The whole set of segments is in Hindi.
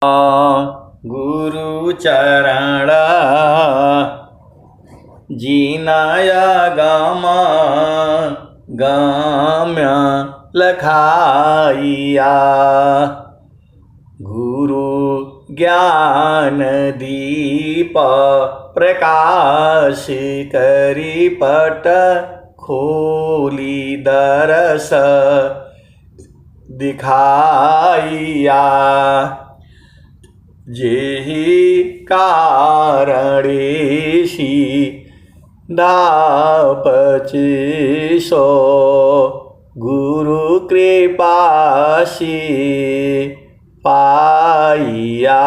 गुरु चरण जीनाया गामा गाम्य लखाइया। गुरु ज्ञान दीप प्रकाश करी पट खोली दरस दिखाइया। जेहि कारणेशी दापची सो गुरु कृपाशी पाइया।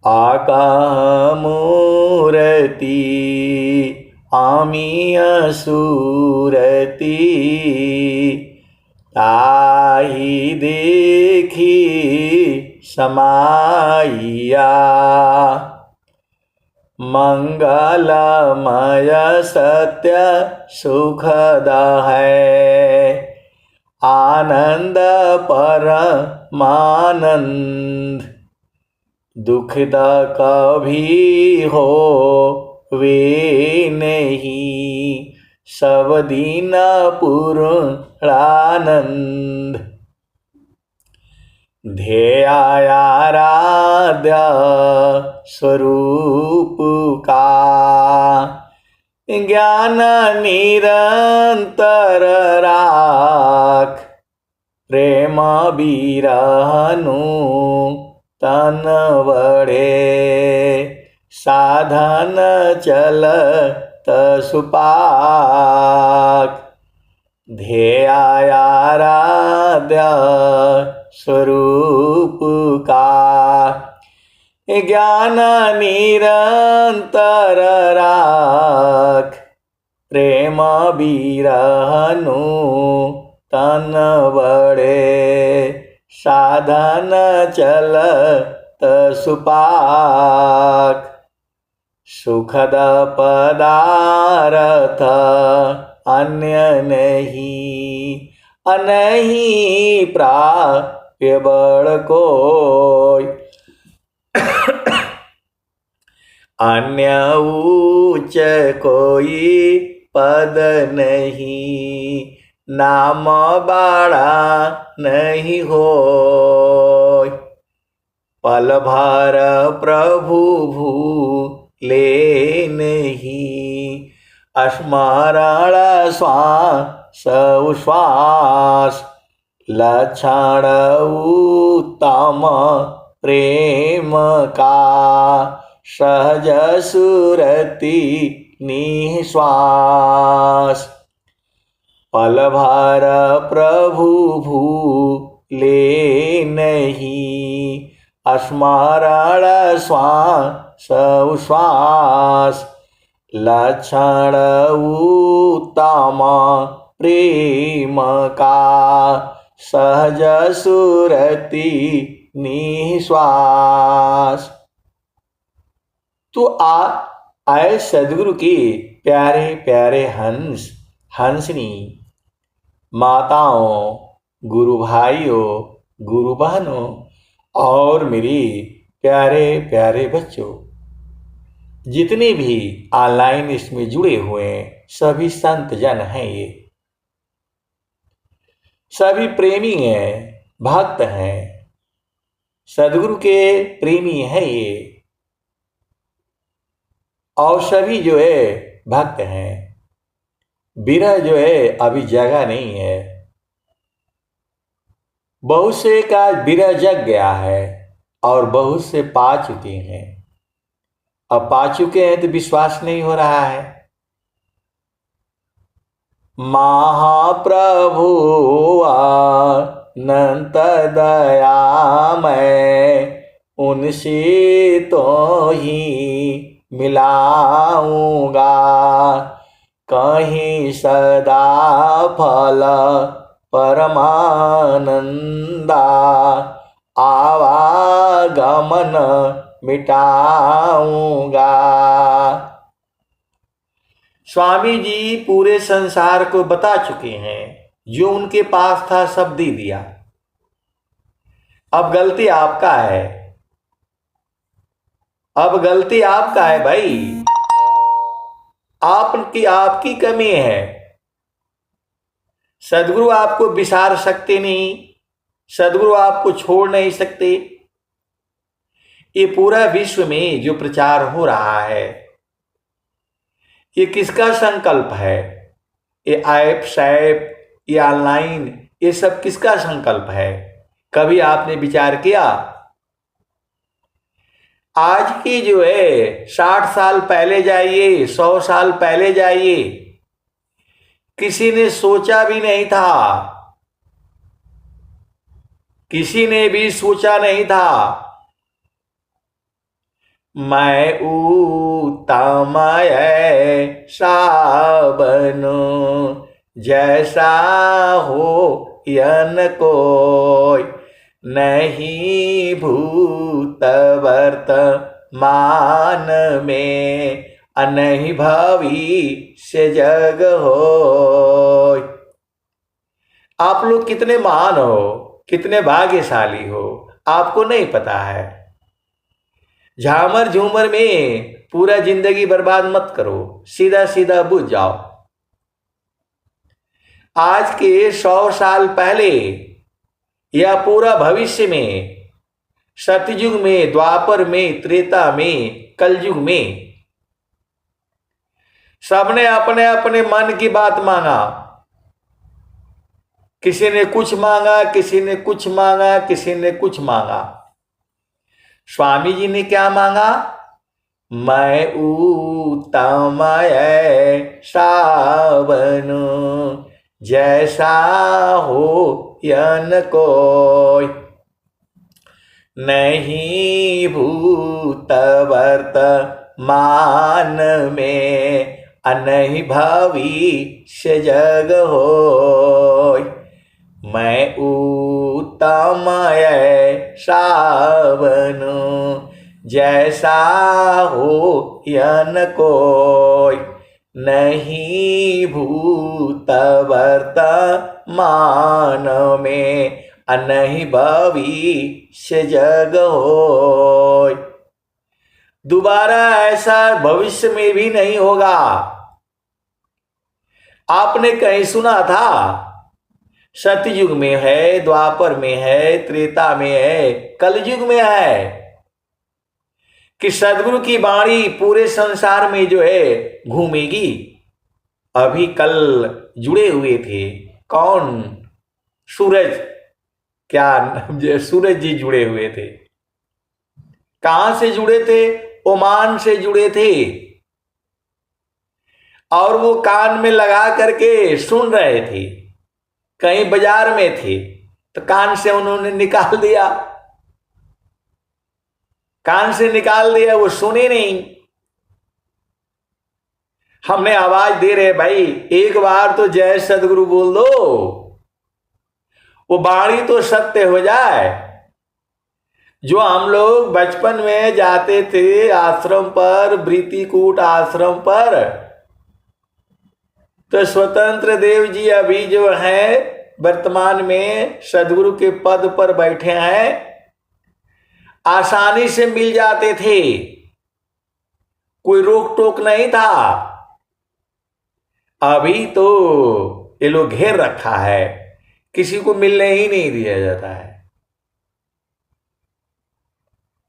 आकामूर्ति आमी असुरती ताहि देखी समाइया। मंगलमय सत्य सुखद है आनंद परमानंद। दुखद कभी हो वे नहीं सब दिन पूर्णानंद। ध्येयाराध्य स्वरूप का ज्ञान निरंतर राख। प्रेम बिरहनु तन बढ़े साधन चलत सुपाक। ध्येयाराध्य स्वरूप का ज्ञान निरंतर राख। प्रेम बिरहनु तन बढ़े साधन चलत सुपाक। सुखद पदार्थ अन्य नहीं अनहीं प्राप्य बड़ कोई। अन्य उच्च कोई पद नहीं नाम बाड़ा नहीं होय। पल भर प्रभु भूले नहीं स्मरण श्वास उश्वास। लक्षण उत्तम प्रेम का सहज सुरति निश्वास। पल भर प्रभु भूले नहीं स्मरण श्वास उश्वास। लक्षण उत्तम प्रेम का सहज सुरति निश्वास। तो आए सदगुरु के प्यारे प्यारे हंस हंसनी माताओं, गुरु भाइयों, गुरु बहनों और मेरे प्यारे प्यारे बच्चों, जितने भी ऑनलाइन इसमें जुड़े हुए हैं सभी संत जन हैं। ये सभी प्रेमी हैं, भक्त हैं, सदगुरु के प्रेमी हैं ये, और सभी जो है भक्त हैं। विरह जो है अभी जगह नहीं है। बहुत से का विरह जग गया है और बहुत से पा चुके हैं। अब पा चुके हैं तो विश्वास नहीं हो रहा है। महाप्रभु अनंत दयामय उनसे तो ही मिलाऊंगा। कहीं सदा फल परमानंदा आवागमन मिटाऊंगा। स्वामी जी पूरे संसार को बता चुके हैं, जो उनके पास था सब दे दिया। अब गलती आपका है, अब गलती आपका है भाई। आपकी कमी है। सदगुरु आपको बिसार सकते नहीं, सदगुरु आपको छोड़ नहीं सकते। ये पूरा विश्व में जो प्रचार हो रहा है, ये किसका संकल्प है? ये ऐप शैप, ये ऑनलाइन, ये सब किसका संकल्प है? कभी आपने विचार किया? आज की जो है 60 साल पहले जाइए, 100 साल पहले जाइए, किसी ने सोचा भी नहीं था, किसी ने भी सोचा नहीं था मैं उत्तमय साबनो जैसा हो यन कोई नहीं भूत वर्तमान में अनहि भविष्य जग हो। आप लोग कितने महान हो, कितने भाग्यशाली हो, आपको नहीं पता है। झामर झूमर में पूरा जिंदगी बर्बाद मत करो, सीधा सीधा बुझ जाओ। आज के 100 साल पहले या पूरा भविष्य में, सतयुग में, द्वापर में, त्रेता में, कलयुग में, सबने अपने अपने मन की बात मांगा। किसी ने कुछ मांगा, किसी ने कुछ मांगा, किसी ने कुछ मांगा। स्वामी जी ने क्या मांगा? मैं उत्तमय सावनु जैसा हो यन कोई नहीं भूत वर्तमान में अनहि भविष्य जग होय। मैं उत्तमय सावनु जैसा हो यन कोय नहीं भूत वर्तमान में अनहि भविष्य जग होय। दोबारा ऐसा भविष्य में भी नहीं होगा। आपने कहीं सुना था सतयुग में है, द्वापर में है, त्रेता में है, कलयुग में है कि सदगुरु की वाणी पूरे संसार में जो है घूमेगी। अभी कल जुड़े हुए थे कौन? सूरज, क्या सूरज जी जुड़े हुए थे। कहां से जुड़े थे? ओमान से जुड़े थे। और वो कान में लगा करके सुन रहे थे। कहीं बाजार में थे तो कान से उन्होंने निकाल दिया, कान से निकाल दिया, वो सुने नहीं। हमने आवाज दे रहे भाई एक बार तो जय सदगुरु बोल दो, वो वाणी तो सत्य हो जाए। जो हम लोग बचपन में जाते थे आश्रम पर, वृत्तिकूट आश्रम पर, तो स्वतंत्र देव जी अभी जो है वर्तमान में सदगुरु के पद पर बैठे हैं, आसानी से मिल जाते थे, कोई रोक टोक नहीं था। अभी तो ये लोग घेर रखा है, किसी को मिलने ही नहीं दिया जाता है,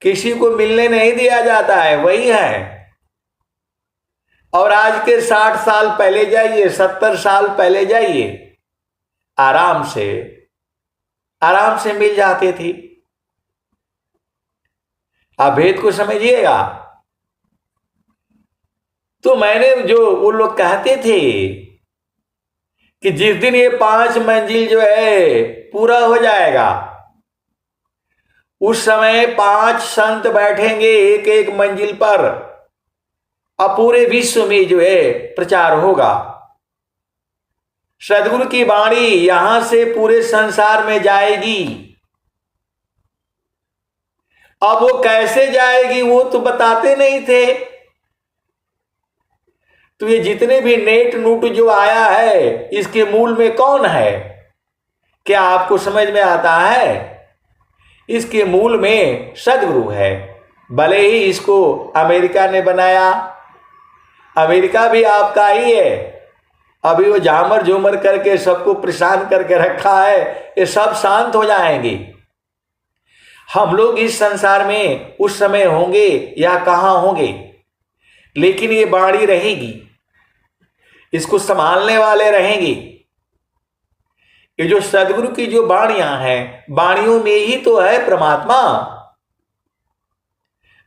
किसी को मिलने नहीं दिया जाता है। वही है। और आज के 60 साल पहले जाइए, 70 साल पहले जाइए, आराम से मिल जाते थे। आप भेद को समझिएगा। तो मैंने जो वो लोग कहते थे कि जिस दिन ये 5 मंजिल जो है पूरा हो जाएगा, उस समय 5 संत बैठेंगे एक एक मंजिल पर, अब पूरे विश्व में जो है प्रचार होगा। सदगुरु की वाणी यहां से पूरे संसार में जाएगी। अब वो कैसे जाएगी वो तो बताते नहीं थे। तो ये जितने भी नेट नूट जो आया है, इसके मूल में कौन है? क्या आपको समझ में आता है? इसके मूल में सदगुरु है। भले ही इसको अमेरिका ने बनाया, अमेरिका भी आपका ही है, अभी वो झामर झूमर करके सबको परेशान करके रखा है, ये सब शांत हो जाएंगे। हम लोग इस संसार में उस समय होंगे या कहाँ होंगे, लेकिन ये बाणी रहेगी, इसको संभालने वाले रहेंगे। ये जो सदगुरु की जो बाणियां हैं, बाणियों में ही तो है परमात्मा।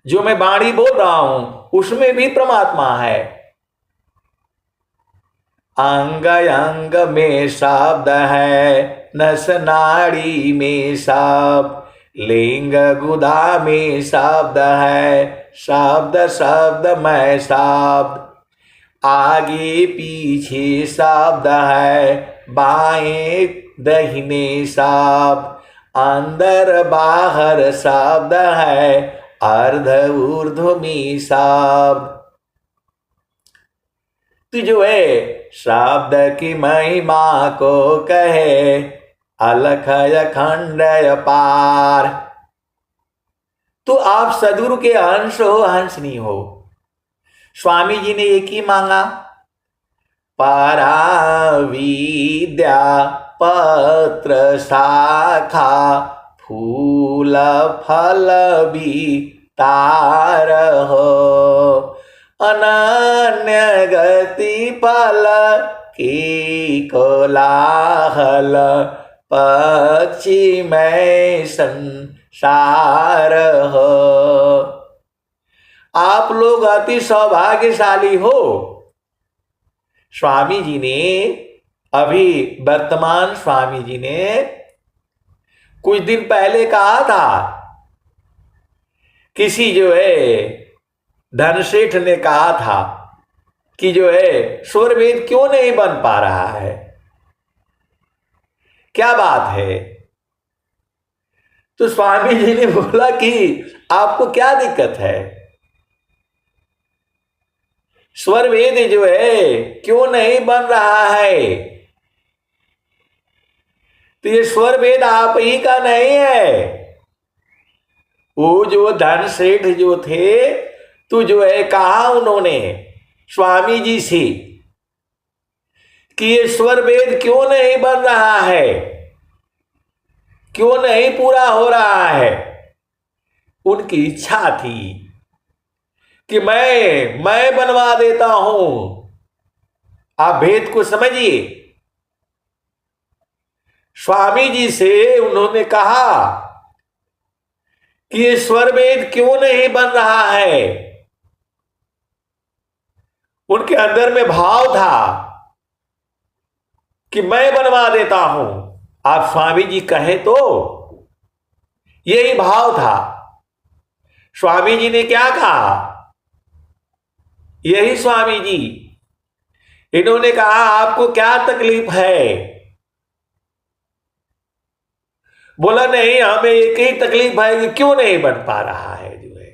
जो मैं बाणी बोल रहा हूं उसमें भी परमात्मा है। अंग अंग में शब्द है, नस नाड़ी में शब्द, लिंग गुदा में शब्द है, शब्द शब्द में शब्द, आगे पीछे शब्द है, बाएं दाहिने शब्द, अंदर बाहर शब्द है, अर्ध ऊर्ध्व में शब्द। तो जो है शब्द की महिमा को कहे अलख अखंड अपार। तो आप सदगुरु के अंश हो, अंश नहीं हो। स्वामी जी ने एक ही मांगा, परा विद्या पत्र शाखा फूल फल भी तार हो, अनन्य गति फल की कोलाहल पक्षी में संसार हो। आप लोग अति सौभाग्यशाली हो। स्वामी जी ने अभी वर्तमान स्वामी जी ने कुछ दिन पहले कहा था, किसी जो है धनसेठ ने कहा था कि जो है स्वर वेद क्यों नहीं बन पा रहा है, क्या बात है। तो स्वामी जी ने बोला कि आपको क्या दिक्कत है, स्वर वेद जो है क्यों नहीं बन रहा है। तो ये स्वर वेद आप ही का नहीं है। वो जो धन सेठ जो थे, तो जो है कहा उन्होंने स्वामी जी से कि ये स्वर वेद क्यों नहीं बन रहा है, क्यों नहीं पूरा हो रहा है। उनकी इच्छा थी कि मैं बनवा देता हूं। आप भेद को समझिए। स्वामी जी से उन्होंने कहा कि ये स्वर वेद क्यों नहीं बन रहा है। उनके अंदर में भाव था कि मैं बनवा देता हूं। आप स्वामी जी कहे तो यही भाव था। स्वामी जी ने क्या कहा, यही स्वामी जी इन्होंने कहा आपको क्या तकलीफ है। बोला नहीं, हमें एक ही तकलीफ है कि क्यों नहीं बन पा रहा है जो है।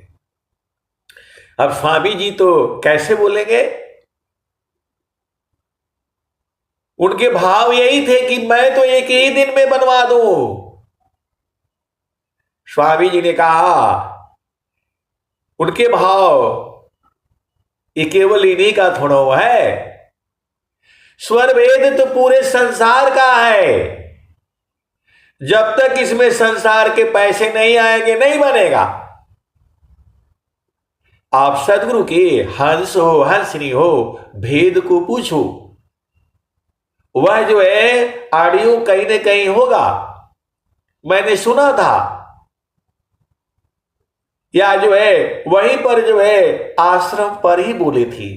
अब स्वामी जी तो कैसे बोलेंगे, उनके भाव यही थे कि मैं तो एक ही दिन में बनवा दूं। स्वामी जी ने कहा उनके भाव ये केवल इन्हीं का थोड़ा है, स्वर वेद तो पूरे संसार का है। जब तक इसमें संसार के पैसे नहीं आएंगे नहीं बनेगा। आप सदगुरु के हंस हो हंसनी हो, भेद को पूछो। वह जो है ऑडियो कहीं न कहीं होगा, मैंने सुना था, या जो है वहीं पर जो है आश्रम पर ही बोली थी।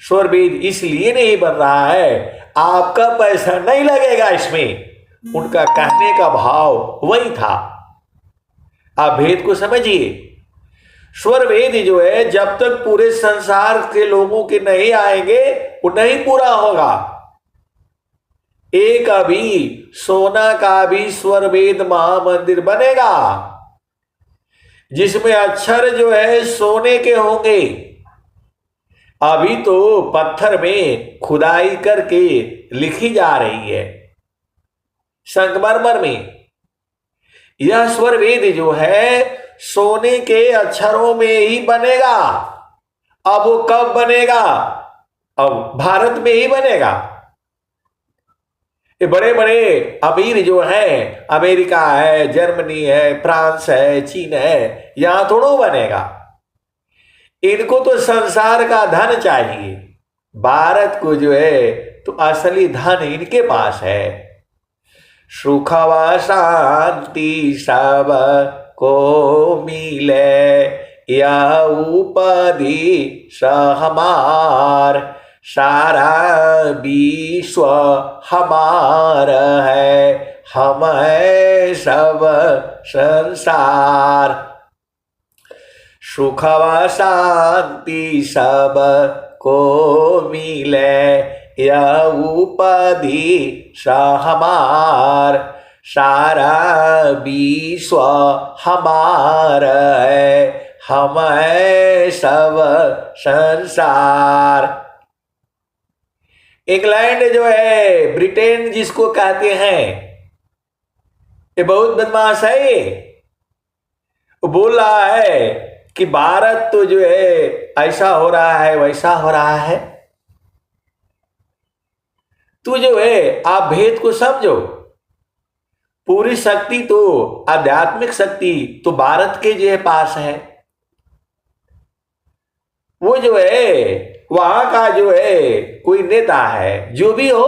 स्वर वेद इसलिए नहीं बन रहा है, आपका पैसा नहीं लगेगा इसमें। उनका कहने का भाव वही था। आप भेद को समझिए। स्वर वेद जो है जब तक पूरे संसार के लोगों के नहीं आएंगे वो नहीं पूरा होगा। एक अभी सोना का भी स्वर वेद महामंदिर बनेगा, जिसमें अक्षर जो है सोने के होंगे। अभी तो पत्थर में खुदाई करके लिखी जा रही है, संगमरमर में। यह स्वर वेद जो है सोने के अक्षरों में ही बनेगा। अब वो कब बनेगा? अब भारत में ही बनेगा। ये बड़े बड़े अमीर जो हैं, अमेरिका है, जर्मनी है, फ्रांस है, चीन है, यहां थोड़ा बनेगा। इनको तो संसार का धन चाहिए, भारत को जो है तो असली धन इनके पास है। सुख व शांति सब को मिले, यह उपाधि हमार, सारा विश्व हमारा है, हम है सब संसार। सुख व शांति सब को मिले, यह उपाधि हमार, सारा विश्व हमारा है, हम है सब संसार। इंग्लैंड जो है, ब्रिटेन जिसको कहते हैं, ये बहुत बदमाश है। ये बोल रहा है कि भारत तो जो है ऐसा हो रहा है, वैसा हो रहा है। तू जो है आप भेद को समझो। पूरी शक्ति तो, आध्यात्मिक शक्ति तो भारत के जो है पास है। वो जो है वहां का जो है कोई नेता है, जो भी हो,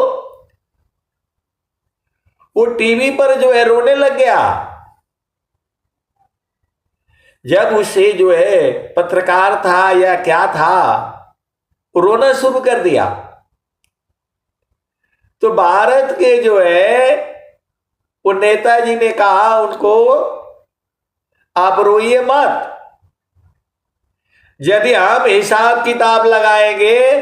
वो टीवी पर जो है रोने लग गया जब उसे जो है पत्रकार था या क्या था, रोना शुरू कर दिया। तो भारत के जो है वो नेताजी ने कहा उनको, आप रोइए मत, यदि हम हिसाब किताब लगाएंगे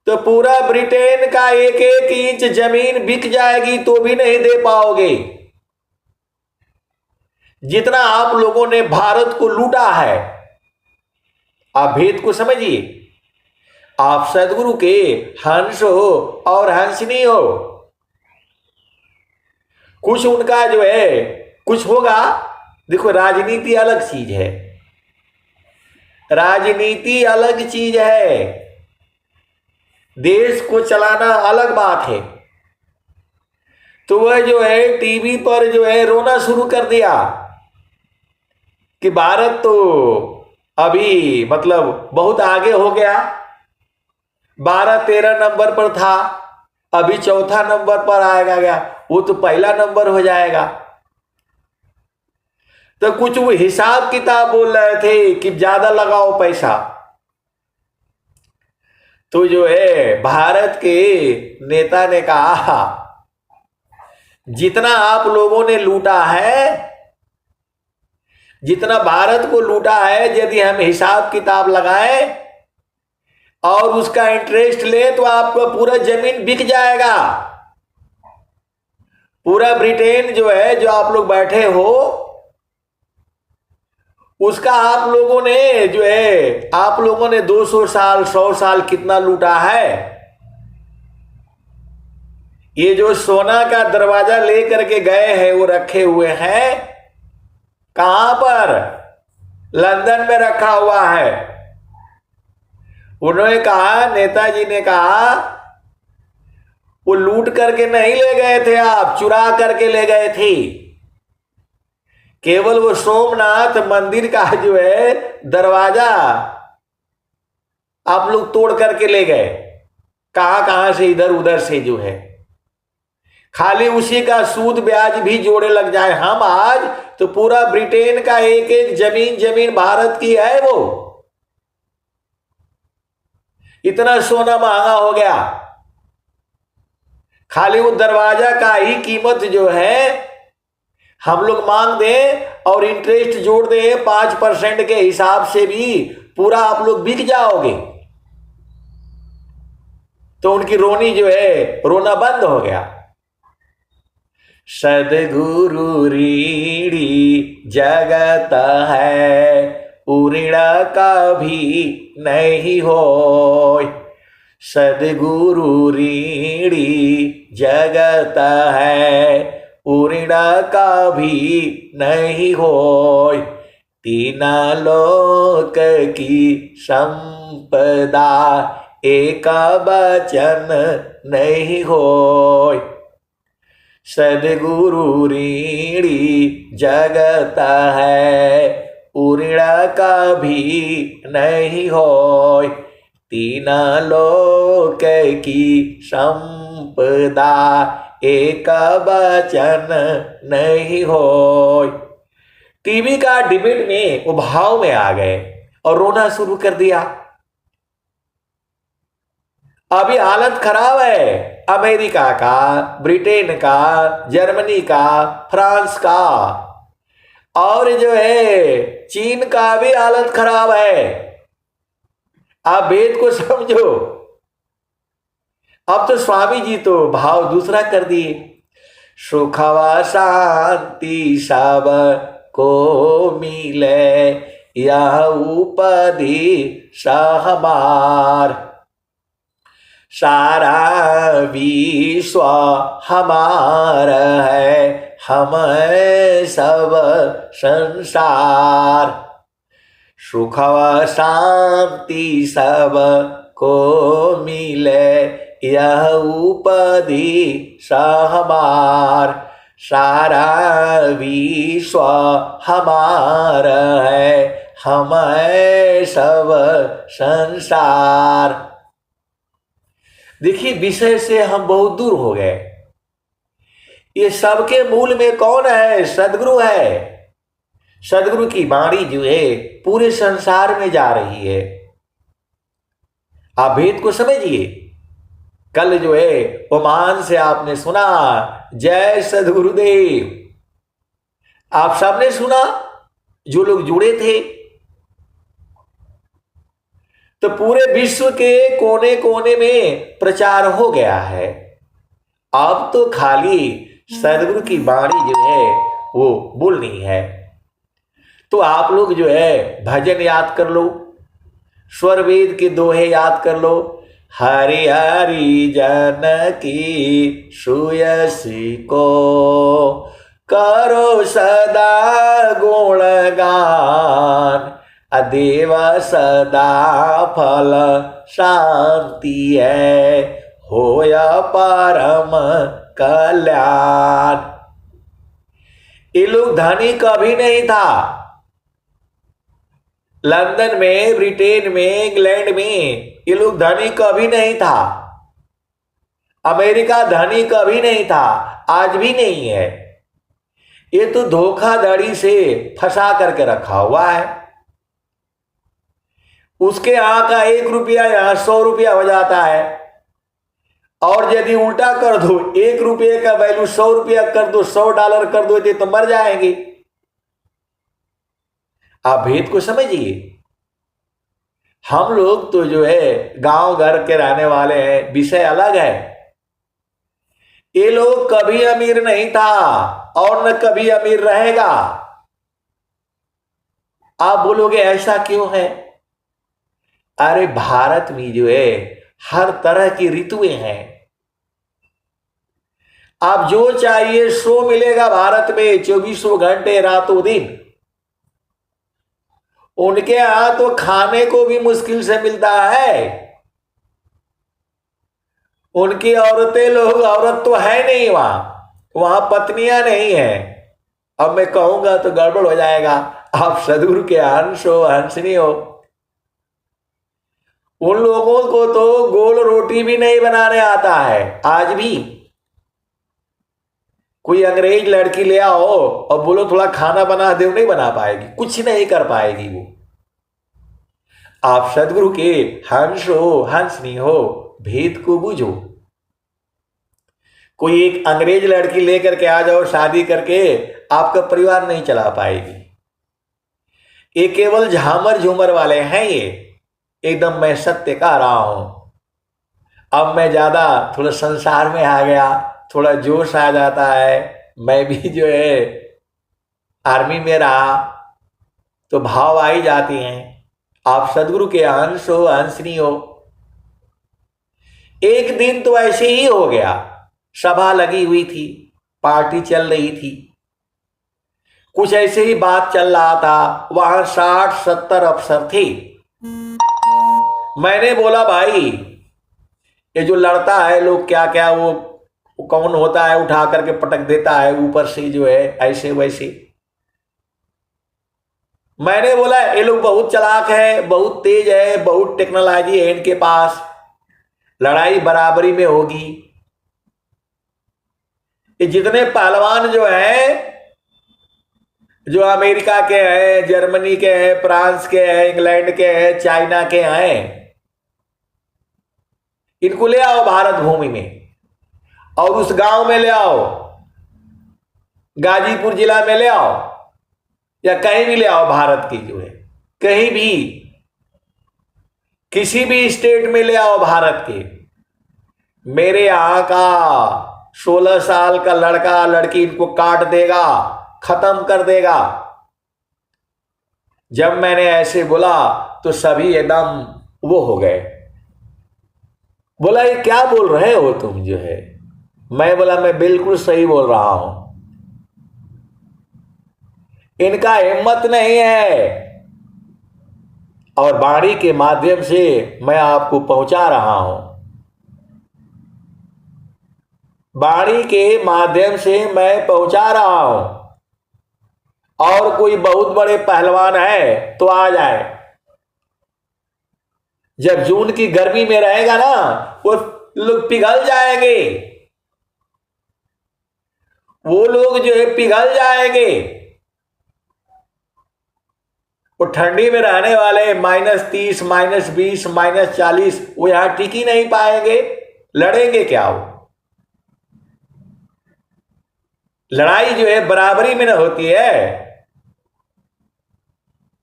तो पूरा ब्रिटेन का एक एक इंच जमीन बिक जाएगी तो भी नहीं दे पाओगे, जितना आप लोगों ने भारत को लूटा है। आप भेद को समझिए। आप सदगुरु के हंस हो और हंसनी हो, कुछ उनका जो है कुछ होगा। देखो, राजनीति अलग चीज है, राजनीति अलग चीज है, देश को चलाना अलग बात है। तो वह जो है टीवी पर जो है रोना शुरू कर दिया कि भारत तो अभी मतलब बहुत आगे हो गया, 12-13 नंबर पर था, अभी चौथा नंबर पर आएगा गया, वो तो पहला नंबर हो जाएगा। तो कुछ वो हिसाब किताब बोल रहे थे कि ज्यादा लगाओ पैसा। तो जो है भारत के नेता ने कहा, जितना आप लोगों ने लूटा है, जितना भारत को लूटा है, यदि हम हिसाब किताब लगाएं और उसका इंटरेस्ट ले तो आपका पूरा जमीन बिक जाएगा। पूरा ब्रिटेन जो है, जो आप लोग बैठे हो, उसका आप लोगों ने जो है, आप लोगों ने 200 साल 100 साल कितना लूटा है। ये जो सोना का दरवाजा लेकर के गए हैं, वो रखे हुए हैं कहां पर? लंदन में रखा हुआ है। उन्होंने कहा, नेताजी ने कहा, वो लूट करके नहीं ले गए थे, आप चुरा करके ले गए थे। केवल वो सोमनाथ मंदिर का जो है दरवाजा आप लोग तोड़ करके ले गए, कहां कहां से, इधर उधर से जो है, खाली उसी का सूद ब्याज भी जोड़े लग जाए। हम आज तो पूरा ब्रिटेन का एक एक जमीन भारत की है। वो इतना सोना महंगा हो गया, खाली वो दरवाजा का ही कीमत जो है हम लोग मांग दें और इंटरेस्ट जोड़ दें 5% के हिसाब से भी पूरा आप लोग बिक जाओगे। तो उनकी रोनी जो है, रोना बंद हो गया। सदगुरु रीढ़ी जगत है, उऋण कभी नहीं होय। सदगुरु रीढ़ी जगत है, ऊऋण का भी नहीं होय, तीन लोक की संपदा एक वचन नहीं होय। सद्गुरु ऋणी जगत है, ऊऋण का भी नहीं होय, तीन लोक की संपदा एक वचन नहीं होय। टीवी का डिबेट में वो भाव में आ गए और रोना शुरू कर दिया। अभी हालत खराब है अमेरिका का, ब्रिटेन का, जर्मनी का, फ्रांस का और जो है चीन का भी हालत खराब है। आप वेद को समझो। अब तो स्वामी जी तो भाव दूसरा कर दिए, सुखवा शांति सब को मिले यह उपदेश हमार, सारा विश्व हमार है, हम सब संसार। सुखवा शांति सब को मिले यह उपदेश हमार, सारा विश्व हमार है, हम सब संसार। देखिए विषय से हम बहुत दूर हो गए। ये सबके मूल में कौन है? सदगुरु है। सदगुरु की वाणी जो है पूरे संसार में जा रही है। आप भेद को समझिए। कल जो है ओमान से आपने सुना जय सदगुरुदेव, आप सबने सुना जो लोग जुड़े थे। तो पूरे विश्व के कोने कोने में प्रचार हो गया है। अब तो खाली सदगुरु की वाणी जो है वो बोलनी है। तो आप लोग जो है भजन याद कर लो, स्वर वेद के दोहे याद कर लो। हरि हरि जन की सुयसी को करो सदा गुणगान, अदेव सदा फल शांति है, होया परम कल्याण। ये लोग धनी कभी नहीं था। लंदन में, ब्रिटेन में, इंग्लैंड में ये लोग धनी कभी नहीं था। अमेरिका धनी कभी नहीं था, आज भी नहीं है। ये तो धोखाधड़ी से फंसा करके रखा हुआ है। उसके यहां का 1 रुपया यहां 100 रुपया हो जाता है। और यदि उल्टा कर दो, 1 रुपये का वैल्यू 100 रुपया कर दो, $100 कर दो तो मर जाएंगे। आप भेद को समझिए। हम लोग तो जो है गांव घर के रहने वाले हैं, विषय अलग है। ये लोग कभी अमीर नहीं था और न कभी अमीर रहेगा। आप बोलोगे ऐसा क्यों है? अरे भारत में जो है हर तरह की ऋतुएं हैं। आप जो चाहिए सो मिलेगा भारत में 24 घंटे रातों दिन। उनके यहां तो खाने को भी मुश्किल से मिलता है। उनकी औरतें लोग, औरत तो है नहीं वहां पत्नियां नहीं है। अब मैं कहूंगा तो गड़बड़ हो जाएगा। आप सदगुरु के अंश हो, हंसनी हो। उन लोगों को तो गोल रोटी भी नहीं बनाने आता है। आज भी कोई अंग्रेज लड़की ले आओ और बोलो थोड़ा खाना बना दे, नहीं बना पाएगी, कुछ नहीं कर पाएगी वो। आप सदगुरु के हंस हो, हंसनी हो, भेद को बुझो। कोई एक अंग्रेज लड़की लेकर के आ जाओ शादी करके, आपका परिवार नहीं चला पाएगी। ये केवल झामर झूमर वाले हैं। ये एकदम मैं सत्य कह रहा हूं। अब मैं ज्यादा थोड़ा संसार में आ गया, थोड़ा जोश आ जाता है। मैं भी जो है आर्मी में रहा तो भाव आई जाती हैं। आप सदगुरु के अंश हो, अंशनी हो। एक दिन तो ऐसे ही हो गया, सभा लगी हुई थी, पार्टी चल रही थी, कुछ ऐसे ही बात चल रहा था। वहां 60-70 अफसर थे। मैंने बोला भाई ये जो लड़ता है लोग क्या क्या वो कौन होता है, उठा करके पटक देता है ऊपर से जो है ऐसे वैसे। मैंने बोला ये लोग बहुत चालाक है, बहुत तेज है, बहुत टेक्नोलॉजी है इनके पास, लड़ाई बराबरी में होगी। ये जितने पहलवान जो है, जो अमेरिका के हैं, जर्मनी के हैं, फ्रांस के हैं, इंग्लैंड के हैं, चाइना के हैं, इनको ले आओ भारत भूमि में और उस गांव में ले आओ, गाजीपुर जिला में ले आओ या कहीं भी ले आओ, भारत की जो है कहीं भी किसी भी स्टेट में ले आओ भारत के, मेरे यहां का 16 साल का लड़का लड़की इनको काट देगा, खत्म कर देगा। जब मैंने ऐसे बोला तो सभी एकदम वो हो गए, बोला ये क्या बोल रहे हो तुम जो है। मैं बोला मैं बिल्कुल सही बोल रहा हूं, इनका हिम्मत नहीं है और वाणी के माध्यम से मैं आपको पहुंचा रहा हूं, वाणी के माध्यम से मैं पहुंचा रहा हूं। और कोई बहुत बड़े पहलवान है तो आ जाए, जब जून की गर्मी में रहेगा ना वो लोग पिघल जाएंगे, वो लोग जो है पिघल जाएंगे। वो ठंडी में रहने वाले -30, -20, -40 वो यहां टिक ही नहीं पाएंगे, लड़ेंगे क्या वो। लड़ाई जो है बराबरी में न होती है।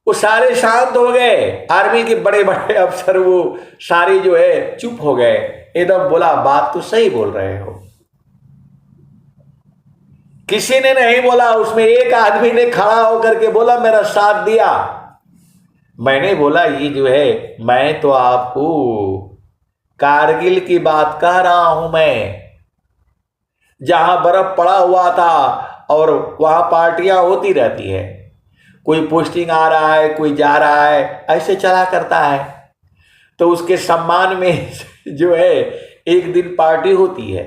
वो सारे शांत हो गए, आर्मी के बड़े बड़े अफसर वो सारे जो है चुप हो गए, एकदम बोला बात तो सही बोल रहे हो। किसी ने नहीं बोला, उसमें एक आदमी ने खड़ा होकर के बोला मेरा साथ दिया। मैंने बोला ये जो है मैं तो आपको कारगिल की बात कह रहा हूं, मैं जहां बर्फ पड़ा हुआ था और वहां पार्टियां होती रहती है, कोई पोस्टिंग आ रहा है, कोई जा रहा है, ऐसे चला करता है। तो उसके सम्मान में जो है एक दिन पार्टी होती है,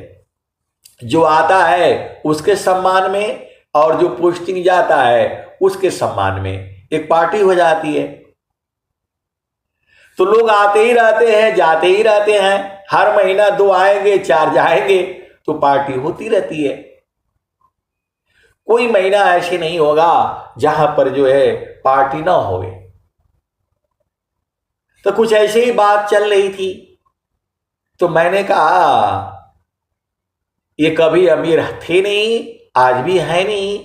जो आता है उसके सम्मान में और जो पोस्टिंग जाता है उसके सम्मान में एक पार्टी हो जाती है। तो लोग आते ही रहते हैं, जाते ही रहते हैं, हर महीना 2 आएंगे 4 जाएंगे, तो पार्टी होती रहती है। कोई महीना ऐसे नहीं होगा जहां पर जो है पार्टी ना होवे। तो कुछ ऐसे ही बात चल रही थी, तो मैंने कहा ये कभी अमीर थे नहीं, आज भी है नहीं।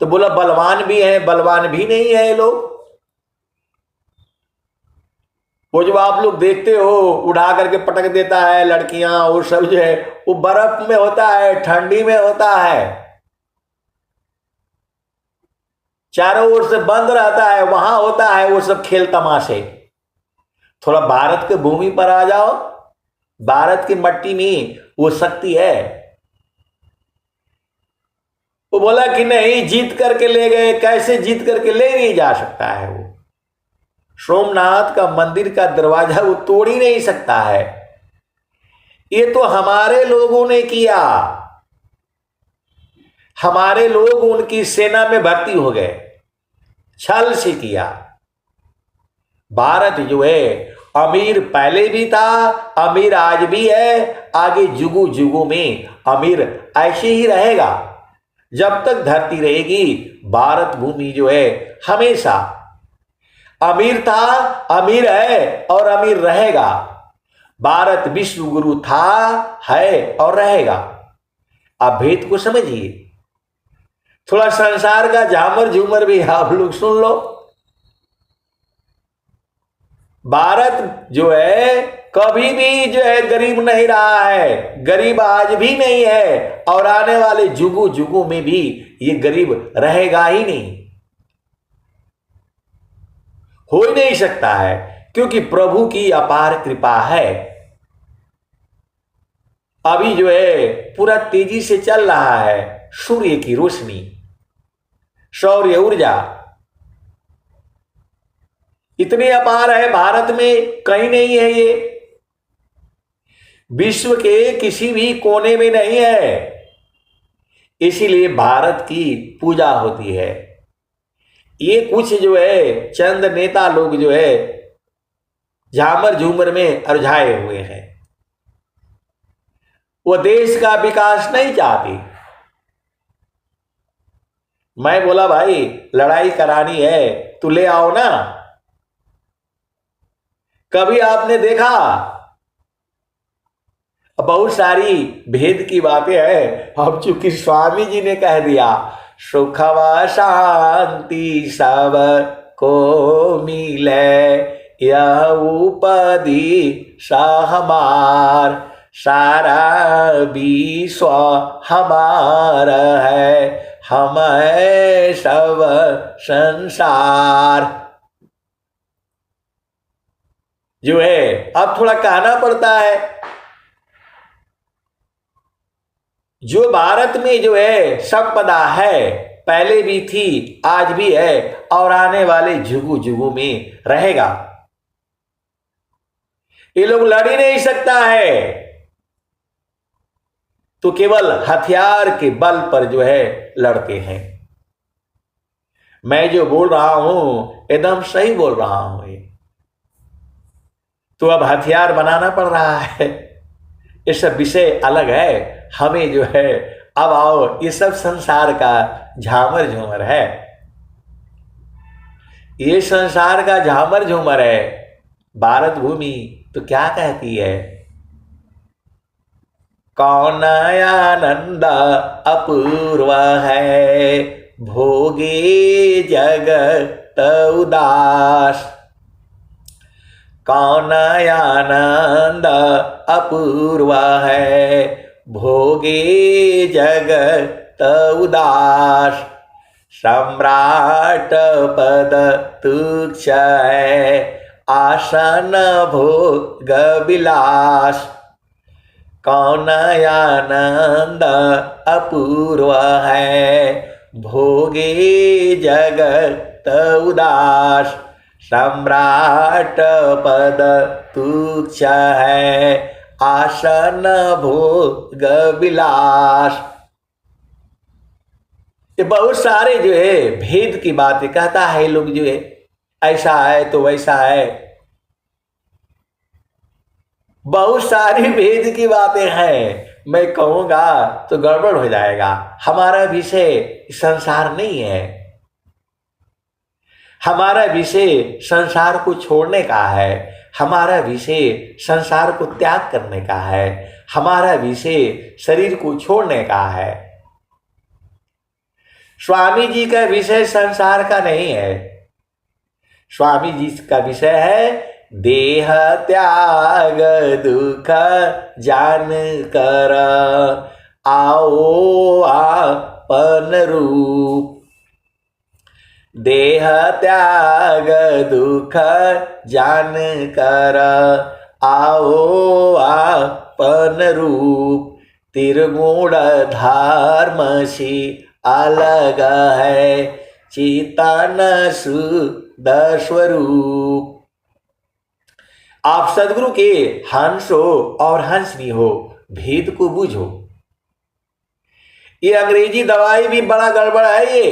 तो बोला बलवान भी है, बलवान भी नहीं है ये लोग। वो जो आप लोग देखते हो उड़ा करके पटक देता है लड़कियां, वो सब जो है वो बर्फ में होता है, ठंडी में होता है, चारों ओर से बंद रहता है, वहां होता है वो सब खेल तमाशे। थोड़ा भारत के भूमि पर आ जाओ, भारत की मट्टी में वो शक्ति है। वो बोला कि नहीं जीत करके ले गए, कैसे जीत करके ले नहीं जा सकता है वो। सोमनाथ का मंदिर का दरवाजा वो तोड़ ही नहीं सकता है। ये तो हमारे लोगों ने किया, हमारे लोग उनकी सेना में भर्ती हो गए, छल से किया। भारत जो है अमीर पहले भी था, अमीर आज भी है, आगे जुगों जुगों में अमीर ऐसे ही रहेगा। जब तक धरती रहेगी भारत भूमि जो है हमेशा अमीर था, अमीर है और अमीर रहेगा। भारत विश्व गुरु था, है और रहेगा। आप भेद को समझिए, थोड़ा संसार का झामर झूमर भी आप लोग सुन लो। भारत जो है कभी भी जो है गरीब नहीं रहा है, गरीब आज भी नहीं है और आने वाले जुगों जुगों में भी ये गरीब रहेगा ही नहीं, हो ही नहीं सकता है, क्योंकि प्रभु की अपार कृपा है। अभी जो है पूरा तेजी से चल रहा है, सूर्य की रोशनी, सौर्य ऊर्जा इतनी अपार है, भारत में कहीं नहीं है, ये विश्व के किसी भी कोने में नहीं है। इसीलिए भारत की पूजा होती है। ये कुछ जो है चंद नेता लोग जो है झामर झूमर में उलझाए हुए हैं, वो देश का विकास नहीं चाहती। मैं बोला भाई लड़ाई करानी है तो ले आओ ना। कभी आपने देखा, बहुत सारी भेद की बातें हैं, अब चूंकि स्वामी जी ने कह दिया सुख व शांति सब को मिले, यह उपाधि हमार, सारा विश्व हमारा है, हम है सब संसार। जो है अब थोड़ा कहना पड़ता है, जो भारत में जो है संपदा है, पहले भी थी, आज भी है और आने वाले जुगों जुगों में रहेगा। ये लोग लड़ ही नहीं सकता है, तो केवल हथियार के बल पर जो है लड़ते हैं। मैं जो बोल रहा हूं एकदम सही बोल रहा हूं, ये तो अब हथियार बनाना पड़ रहा है। ये सब विषय अलग है। हमें जो है अब आओ, ये सब संसार का झामर झूमर है, ये संसार का झामर झूमर है। भारत भूमि तो क्या कहती है, कौन आनंद अपूर्व है, भोगे जगत उदास, कौन आनंद अपूर्व है, भोगे जगत उदास, सम्राट पद तुच्छ है, आसन भोग विलास, कौन आनंद अपूर्व है, भोगे जगत उदास, सम्राट पद तुच्छ है, आसन भोग विलास। ये बहुत सारे जो है भेद की बातें कहता है लोग, जो है ऐसा है तो वैसा है, बहुत सारी भेद की बातें हैं। मैं कहूंगा तो गड़बड़ हो जाएगा। हमारा विषय संसार नहीं है, हमारा विषय संसार को छोड़ने का है, हमारा विषय संसार को त्याग करने का है, हमारा विषय शरीर को छोड़ने का है। स्वामी जी का विषय संसार का नहीं है। स्वामी जी का विषय है देह त्याग दुख जान कर, आओ आपन रूप, देह त्याग दुख जान कर, आओ आपन रूप, त्रिगुण धर्मसी अलग है, चेतन शुद्ध स्वरूप। आप सदगुरु के हंस हो और हंसनी हो, भेद को बूझो। ये अंग्रेजी दवाई भी बड़ा गड़बड़ है।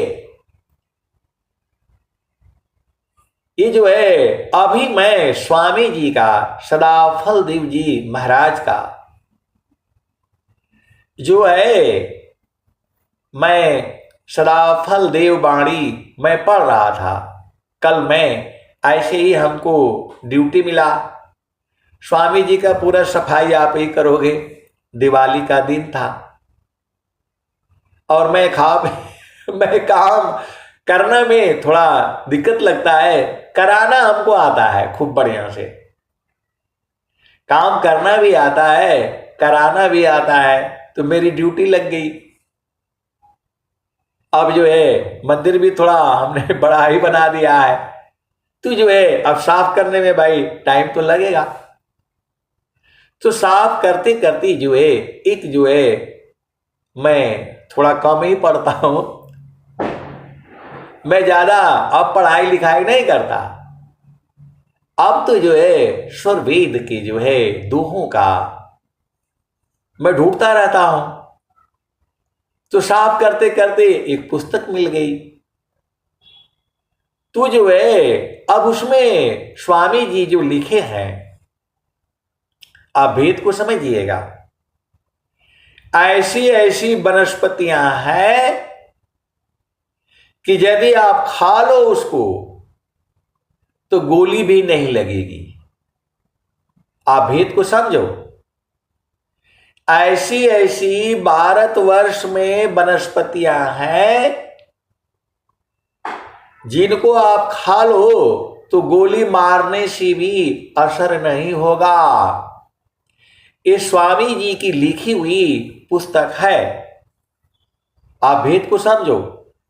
ये जो है अभी मैं स्वामी जी का, सदाफल देव जी महाराज का जो है, मैं सदाफल देव बाणी मैं पढ़ रहा था। कल मैं ऐसे ही हमको ड्यूटी मिला, स्वामी जी का पूरा सफाई आप ही करोगे, दिवाली का दिन था और मैं मैं काम करना में थोड़ा दिक्कत लगता है, कराना हमको आता है खूब बढ़िया से, काम करना भी आता है कराना भी आता है, तो मेरी ड्यूटी लग गई। अब जो है मंदिर भी थोड़ा हमने बड़ा ही बना दिया है, तो जो है अब साफ करने में भाई टाइम तो लगेगा। तो साफ करते करते जो है एक जो है मैं थोड़ा कम ही पढ़ता हूं, मैं ज्यादा अब पढ़ाई लिखाई नहीं करता। अब तो जो है स्वर वेद के जो है दोहों का मैं ढूंढता रहता हूं। तो साफ करते करते एक पुस्तक मिल गई। तो जो है अब उसमें स्वामी जी जो लिखे हैं, आप भेद को समझिएगा। ऐसी ऐसी वनस्पतियां हैं कि यदि आप खा लो उसको तो गोली भी नहीं लगेगी। आप भेद को समझो। ऐसी ऐसी भारतवर्ष में वनस्पतियां हैं जिनको आप खा लो तो गोली मारने से भी असर नहीं होगा। ये स्वामी जी की लिखी हुई पुस्तक है। आप भेद को समझो।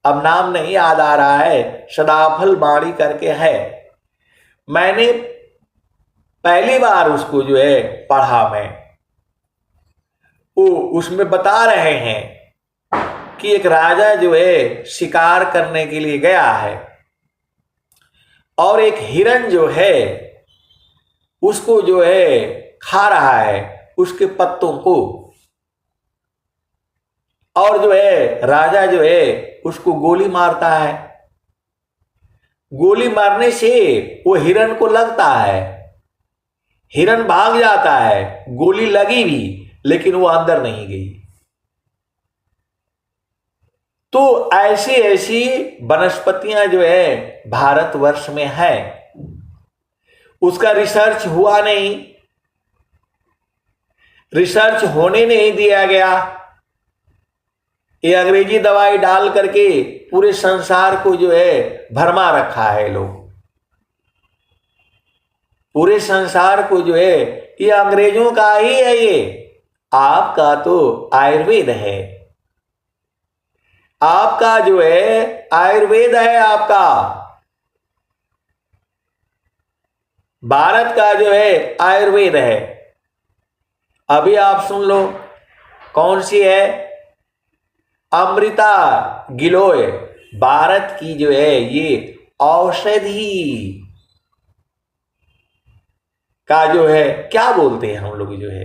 अब नाम नहीं याद आ रहा है, सदाफल बाणी करके है। मैंने पहली बार उसको जो है पढ़ा। मैं वो उसमें बता रहे हैं कि एक राजा जो है शिकार करने के लिए गया है और एक हिरण जो है उसको जो है खा रहा है उसके पत्तों को, और जो है राजा जो है उसको गोली मारता है। गोली मारने से वो हिरण को लगता है, हिरण भाग जाता है, गोली लगी भी लेकिन वो अंदर नहीं गई। तो ऐसी ऐसी वनस्पतियां जो है भारतवर्ष में है, उसका रिसर्च हुआ नहीं, रिसर्च होने नहीं दिया गया। ये अंग्रेजी दवाई डाल करके पूरे संसार को जो है भरमा रखा है लोग। पूरे संसार को जो है ये अंग्रेजों का ही है। ये आपका तो आयुर्वेद है, आपका जो है आयुर्वेद है। आपका भारत का जो है आयुर्वेद है। अभी आप सुन लो कौन सी है, अमृता गिलोय, भारत की जो है ये औषधि का जो है क्या बोलते हैं हम लोग, जो है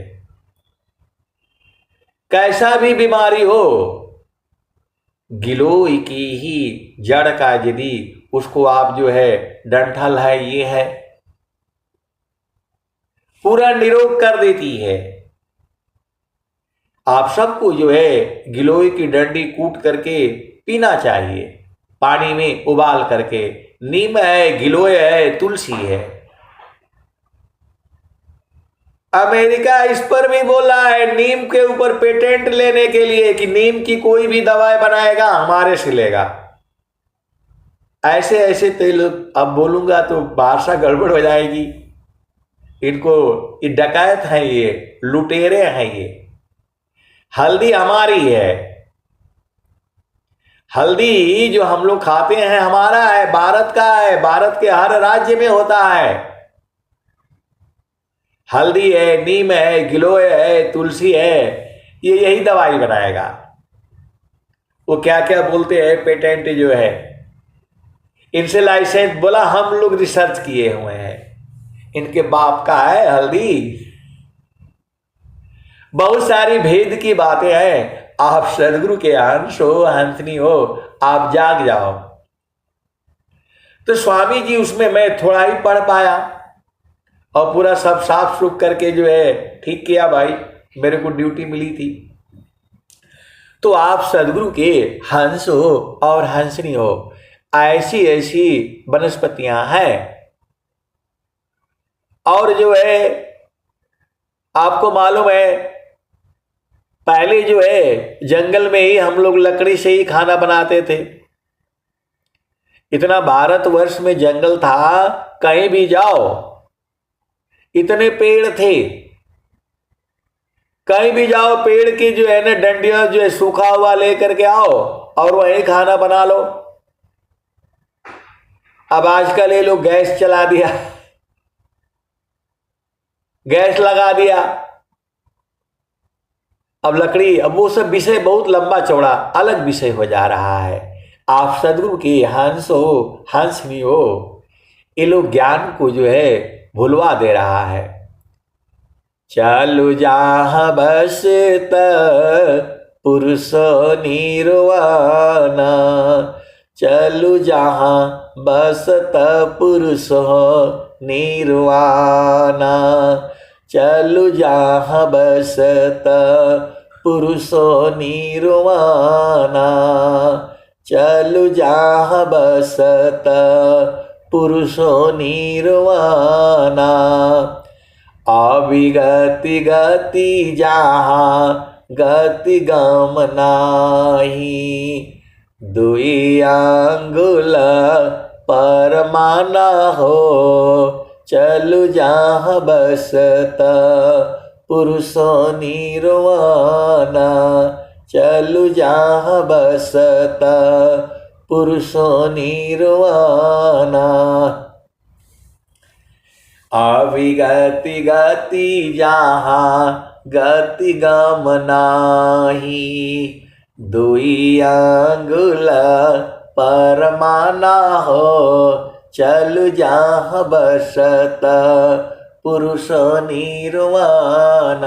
कैसा भी बीमारी हो, गिलोय की ही जड़ का यदि उसको आप जो है डंठल है ये है, पूरा निरोग कर देती है। आप सबको जो है गिलोय की डंडी कूट करके पीना चाहिए, पानी में उबाल करके। नीम है, गिलोय है, तुलसी है। अमेरिका इस पर भी बोला है नीम के ऊपर पेटेंट लेने के लिए कि नीम की कोई भी दवाई बनाएगा हमारे से लेगा। ऐसे ऐसे तेल अब बोलूंगा तो भाषा गड़बड़ हो जाएगी। इनको ये डकैत है, ये लुटेरे हैं। ये हल्दी हमारी है, हल्दी जो हम लोग खाते हैं हमारा है, भारत का है, भारत के हर राज्य में होता है। हल्दी है, नीम है, गिलोय है, तुलसी है, ये यही दवाई बनाएगा। वो क्या क्या बोलते हैं पेटेंट जो है, इनसे लाइसेंस बोला हम लोग रिसर्च किए हुए हैं, इनके बाप का है हल्दी। बहुत सारी भेद की बातें हैं। आप सदगुरु के अंश हो, हंसनी हो, आप जाग जाओ। तो स्वामी जी उसमें मैं थोड़ा ही पढ़ पाया और पूरा सब साफ सुख करके जो है ठीक किया। भाई मेरे को ड्यूटी मिली थी। तो आप सदगुरु के हंस हो और हंसनी हो, ऐसी ऐसी वनस्पतियां हैं। और जो है आपको मालूम है पहले जो है जंगल में ही हम लोग लकड़ी से ही खाना बनाते थे। इतना भारतवर्ष में जंगल था, कहीं भी जाओ इतने पेड़ थे, कहीं भी जाओ पेड़ की जो है ना डंडियां जो है सूखा हुआ लेकर के आओ और वही खाना बना लो। अब आजकल ये लोग गैस चला दिया, गैस लगा दिया अब लकड़ी, अब वो सब विषय बहुत लंबा चौड़ा अलग विषय हो जा रहा है। आप सदगुरु के हंस हो, हंसनी हो, ये लोग ज्ञान को जो है भुलवा दे रहा है। चलु जहाँ बस पुरुष निर्वाण, चलु जहाँ बसत पुरुष निर्वाण, चलु जहाँ बसत पुरुष निर्वाण, चलु जहाँ बसत पुरुष निर्वाण। अविगति गति जहाँ गति गम नाही, दुई अंगुल परमाना हो, चलु जहाँ बसत पुरुष निर्वाण, चलु जहाँ बसत पुरुष निर्वाण। अविगति गति जहाँ गति गम नाही, दुई अंगुल परमाना हो, चलु जहाँ बसत पुरुष निर्वाण।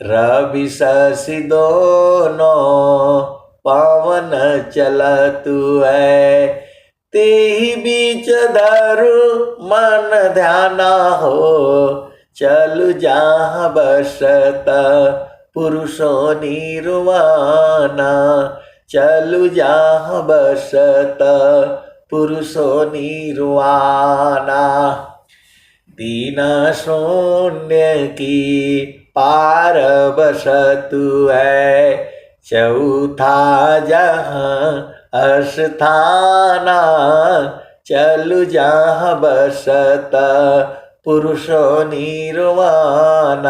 रवि शशि दोनों पवन चलतु है, तेहि बीच धरु मन ध्याना हो, चलु जहाँ बसत पुरुष निर्वाण, चलु जहाँ बसत पुरुष निर्वाण। तीन शून्य की पार बसतु है, चौथा जहाँ अस्थाना, चलु जहाँ बसत पुरुष निर्वाण,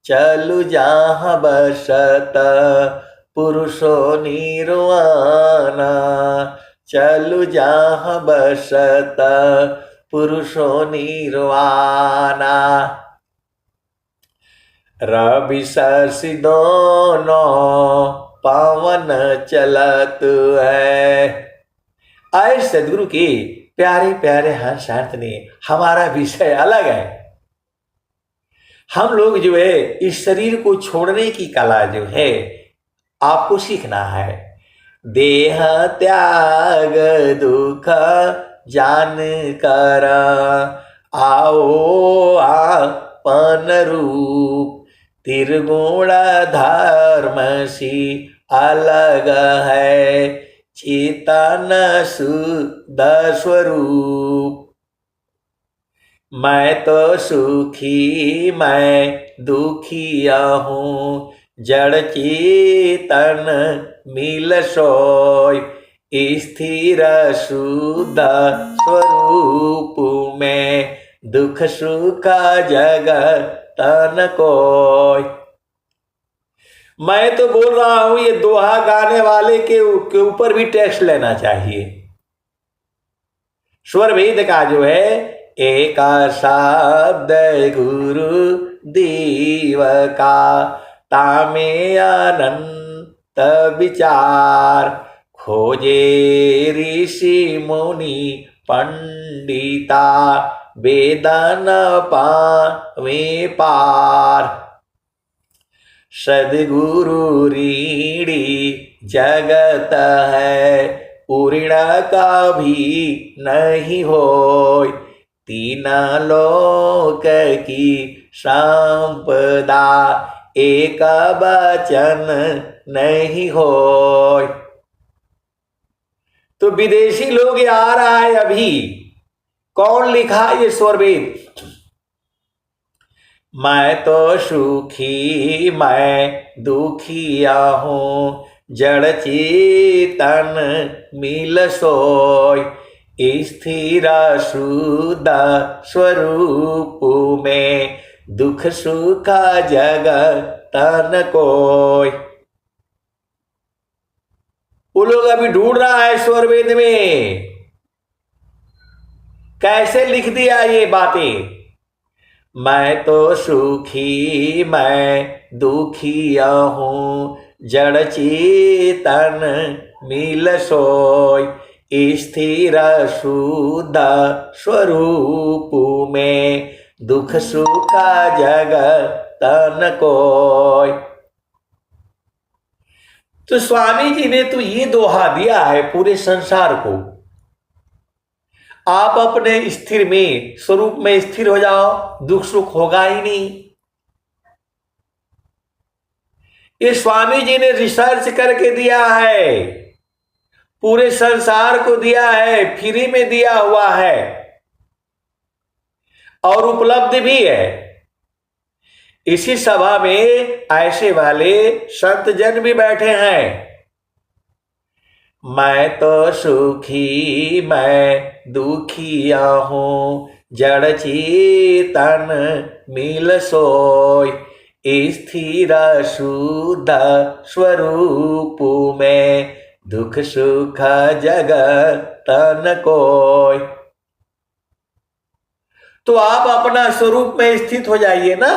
चलु जहाँ बसत पुरुष निर्वाण, चलु जहाँ बसत पुरुष निर्वाण। रवि शशि दोनों पवन चलत है। आए सदगुरु के प्यारे प्यारे हंसार्थ ने, हमारा विषय अलग है। हम लोग जो है इस शरीर को छोड़ने की कला जो है आपको सीखना है। देह त्याग दुख जान कर, आओ आपन रूप, त्रिगुण धर्म सी अलग है, चेतन शुद्ध स्वरूप। मैं तो सुखी मैं दुखिया हूँ, जड़ चेतन मिल सोय, स्थिर शुद्ध स्वरूप में दुख सुख जगत तन कोय। मैं तो बोल रहा हूं, ये दोहा गाने वाले के ऊपर भी टैक्स लेना चाहिए। स्वर भेद का जो है एक शब्द गुरु देव का, तामे अनंत विचार, खोजे ऋषि मुनि पंडिता, वेदन पावे पार। सदगुरु ऋणी जगत है, उऋण का भी नहीं होय, तीन लोक की संपदा, एक वचन नहीं होय। तो विदेशी लोग ये आ रहा है अभी, कौन लिखा ये स्वरवेद? मैं तो सुखी मैं दुखिया हूँ, जड़ चेतन मिल सोय, स्थिर शुद्ध स्वरूप में दुख सुख जगतन कोय। वो लोग अभी ढूंढ रहा है स्वरवेद में कैसे लिख दिया ये बातें। मैं तो सुखी मैं दुखिया हूँ, जड़ चेतन मिल सोय, स्थिर शुद्ध स्वरूप में दुख सुख जगत न कोय। तो स्वामी जी ने तो ये दोहा दिया है पूरे संसार को, आप अपने स्थिर में स्वरूप में स्थिर हो जाओ, दुख सुख होगा ही नहीं। ये स्वामी जी ने रिसर्च करके दिया है, पूरे संसार को दिया है, फ्री में दिया हुआ है और उपलब्ध भी है। इसी सभा में ऐसे वाले संत जन भी बैठे हैं। मैं तो सुखी मैं दुखिया हूँ, जड़ चेतन मिल सोय, स्थिर शुद्ध स्वरूप में दुख सुख जगत न कोय। तो आप अपना स्वरूप में स्थित हो जाइए ना।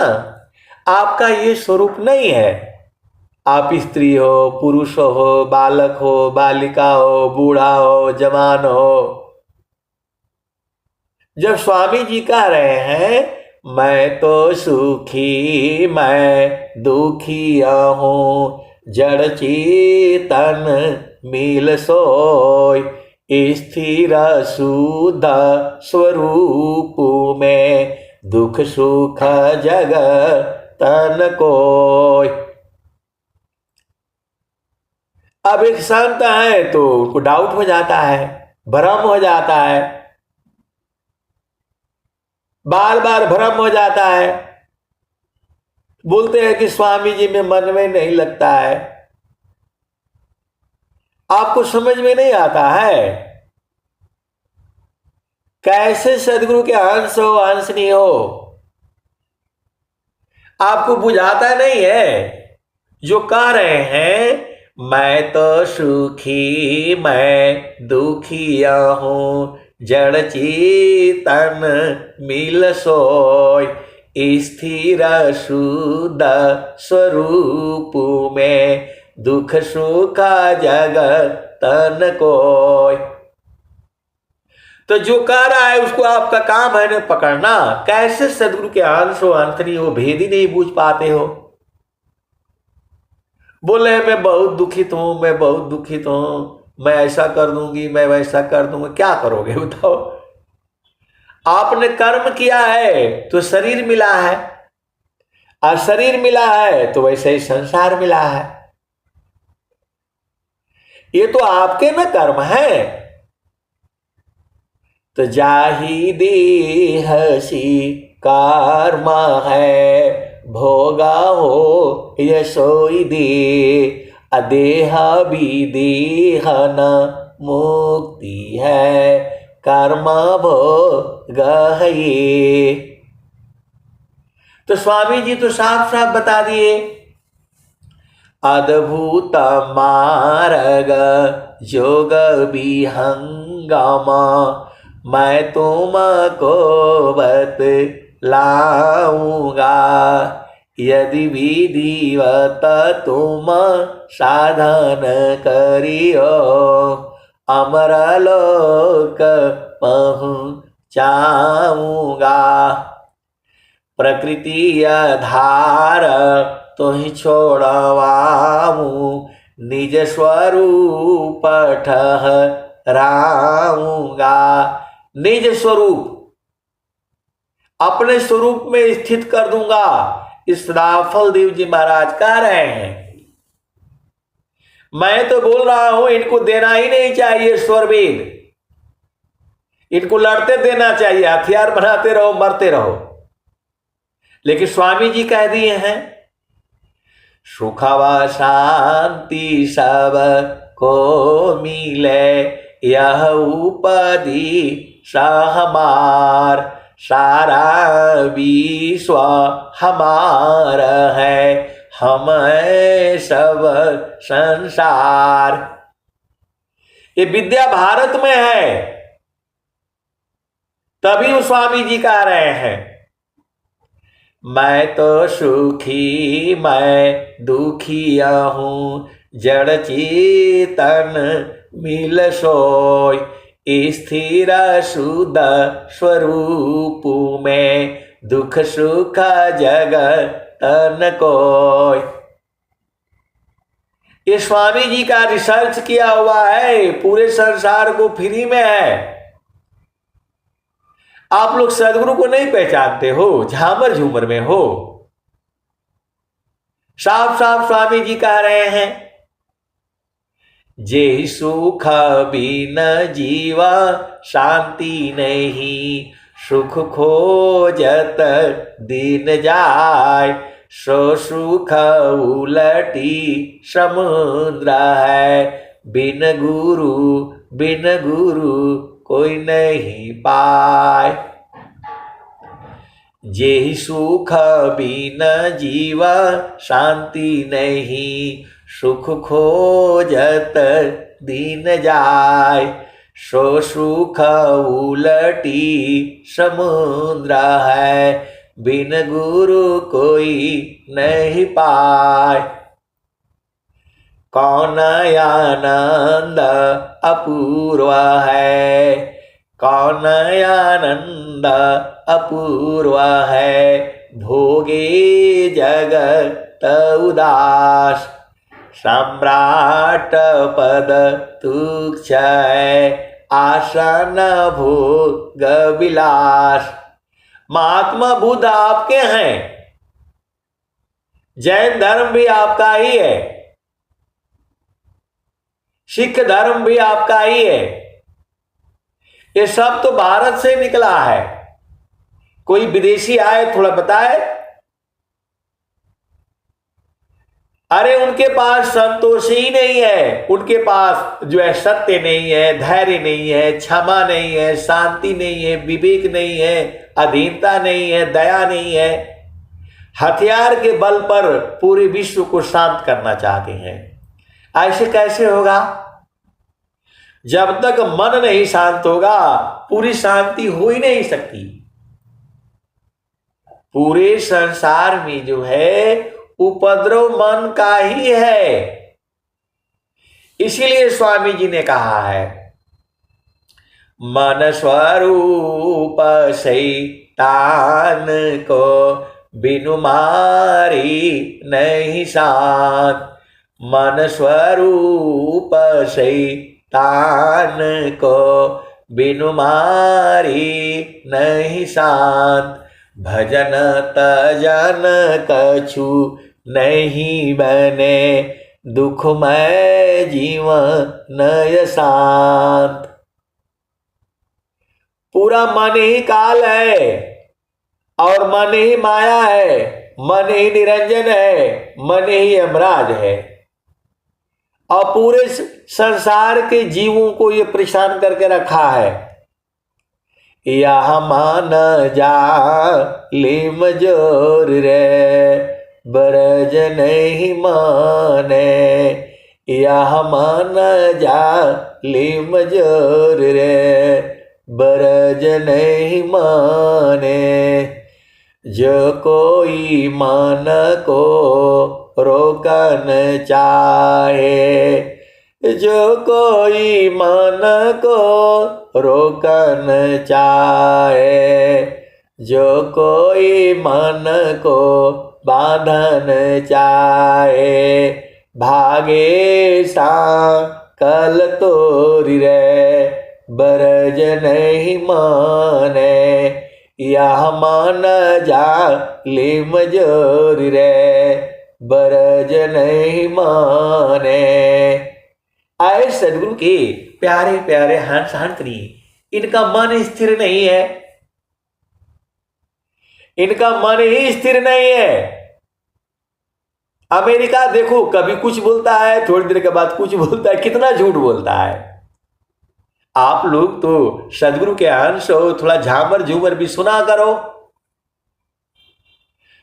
आपका ये स्वरूप नहीं है, आप स्त्री हो, पुरुष हो, बालक हो, बालिका हो, बूढ़ा हो, जवान हो। जब स्वामी जी कह रहे हैं मैं तो सुखी मैं दुखिया हूँ, जड़ चेतन मिल सोय, स्थिर शुद्ध स्वरूप में दुख सुख जगत न कोय। अब एक संत है तो उनको डाउट हो जाता है, भ्रम हो जाता है, बार बार भ्रम हो जाता है। बोलते हैं कि स्वामी जी में मन में नहीं लगता है। आपको समझ में नहीं आता है कैसे सदगुरु के अंश हो अंश नहीं हो, आपको बुझाता नहीं है। जो कह रहे हैं मैं तो सुखी मैं दुखिया हूँ, जड़ चेतन मिल सोय, स्थिर शुद्ध स्वरूप में दुख सुख जगत न कोय। तो जो कह रहा है उसको आपका काम है ना पकड़ना। कैसे सदगुरु के अंश हो अंत नहीं हो, भेद ही नहीं बूझ पाते हो। बोले मैं बहुत दुखित हूं मैं बहुत दुखित हूं, मैं ऐसा कर दूंगी मैं वैसा कर दूंगा। क्या करोगे बताओ। आपने कर्म किया है तो शरीर मिला है, और शरीर मिला है तो वैसे ही संसार मिला है। ये तो आपके न कर्म है। तो जाहि देह सी कर्म है, भोगा हो यशोई दे, अदेह विदेह न मुक्ति है, कर्म भोग है ये। तो स्वामी जी तो साफ साफ बता दिए, अद्भुत मार्ग जोग विहंगमा, मैं तुमको बतलाऊंगा, यदि विधिवत तुम साधन करियो, अमरलोक पहुँचाऊंगा। प्रकृति आधार तो ही छोड़वाऊं, निज स्वरूप ठहराऊंगा। निज स्वरूप अपने स्वरूप में स्थित कर दूंगा। इस राफल देव जी महाराज कह रहे हैं मैं तो बोल रहा हूं इनको देना ही नहीं चाहिए स्वरवेद, इनको लड़ते देना चाहिए, हथियार बनाते रहो मरते रहो। लेकिन स्वामी जी कह दिए हैं सुख व शांति सब को मिले, यह उपाधि हमार, सारा विश्व हमार है, हम सब संसार। ये विद्या भारत में है, तभी वो स्वामी जी कह रहे हैं मैं तो सुखी मैं दुखिया हूँ, जड़ चेतन मिल सोय। स्थिर शुद्ध स्वरूप में दुख सुख जगत न कोय। ये स्वामी जी का रिसर्च किया हुआ है, पूरे संसार को फ्री में है। आप लोग सदगुरु को नहीं पहचानते हो, झामर झूमर में हो। साफ साफ स्वामी जी कह रहे हैं, जे सुख बिन जीवा शांति नहीं, सुख खोजत दिन जाय। सो सुख उलटी समुद्र है, बिन गुरु कोई नहीं पाए। जे सुख बिन जीवा शांति नहीं, सुख खोजत दिन जाय। सो सुख उलटी समुद्र है, बिन गुरु कोई नहीं पाए। कौन आनंद अपूर्व है, कौन आनंद अपूर्व है। भोगे जगत उदास, सम्राट पद तुच्छ है। आसन भोग विलास। महात्मा बुद्ध आपके हैं, जैन धर्म भी आपका ही है, सिख धर्म भी आपका ही है। ये सब तो भारत से निकला है। कोई विदेशी आए थोड़ा बताए, अरे उनके पास संतोष ही नहीं है, उनके पास जो है सत्य नहीं है, धैर्य नहीं है, क्षमा नहीं है, शांति नहीं है, विवेक नहीं है, अधीनता नहीं है, दया नहीं है। हथियार के बल पर पूरे विश्व को शांत करना चाहते हैं। ऐसे कैसे होगा? जब तक मन नहीं शांत होगा पूरी शांति हो ही नहीं सकती। पूरे संसार में जो है उपद्रव मन का ही है। इसीलिए स्वामी जी ने कहा है, मन स्वरूप शैतान को बिनु मारी नहीं शांत। मन स्वरूप शैतान को बिनु मारी नहीं शांत। भजन तजन कछु नहीं बने, दुखमय जीवन नय शांत। पूरा मन ही काल है और मन ही माया है, मन ही निरंजन है, मन ही यमराज है। और पूरे संसार के जीवों को ये परेशान करके रखा है। यह मान जा लिम जोर रे, ब्रज नहीं माने। यह मान जा लिम जोर रे, ब्रज नहीं माने। जो कोई मन को रोकन चाहे, जो कोई मन को रोकन चाहे। जो कोई मन को बांधन चाहे, भागे सा कल तोरी रे, ब्रज नहीं माने। यह मान जा लिम जोर रे, ब्रज नहीं माने। आए सदगुरु के प्यारे प्यारे हंस हंसनी, इनका मन स्थिर नहीं है, इनका मन ही स्थिर नहीं है। अमेरिका देखो, कभी कुछ बोलता है, थोड़ी देर के बाद कुछ बोलता है, कितना झूठ बोलता है। आप लोग तो सदगुरु के अंश हो, थोड़ा झामर झूमर भी सुना करो।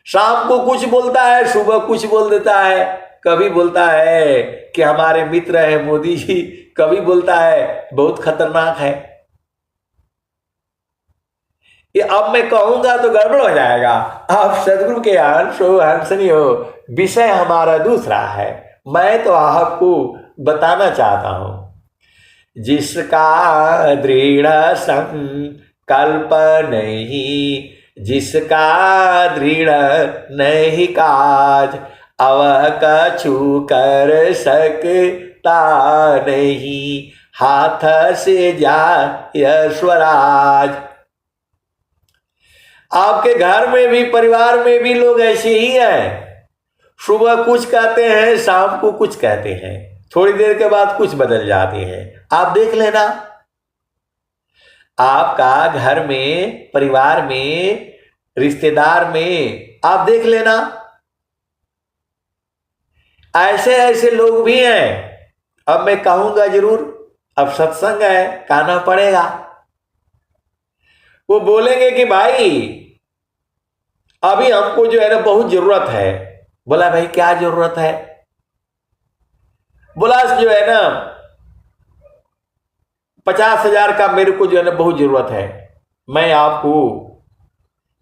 शाम को कुछ बोलता है, सुबह कुछ बोल देता है। कभी बोलता है कि हमारे मित्र है मोदी जी, कभी बोलता है बहुत खतरनाक है। ये अब मैं कहूंगा तो गड़बड़ हो जाएगा। आप सदगुरु के अंश हो, हंसनी हो, विषय हमारा दूसरा है। मैं तो आपको बताना चाहता हूं, जिसका दृढ़ संकल्प नहीं, जिसका दृढ़ नहीं काज, अवह कछु कर सकता नहीं, हाथ से जाय स्वराज। आपके घर में भी, परिवार में भी लोग ऐसे ही हैं। सुबह कुछ कहते हैं, शाम को कुछ कहते हैं, थोड़ी देर के बाद कुछ बदल जाते हैं। आप देख लेना, आपका घर में, परिवार में, रिश्तेदार में, आप देख लेना, ऐसे ऐसे लोग भी हैं। अब मैं कहूंगा जरूर, अब सत्संग है, कहना पड़ेगा। वो बोलेंगे कि भाई अभी हमको जो है ना बहुत जरूरत है। बोला भाई क्या जरूरत है? बोला जो है ना 50,000 का मेरे को जो है ना बहुत जरूरत है, मैं आपको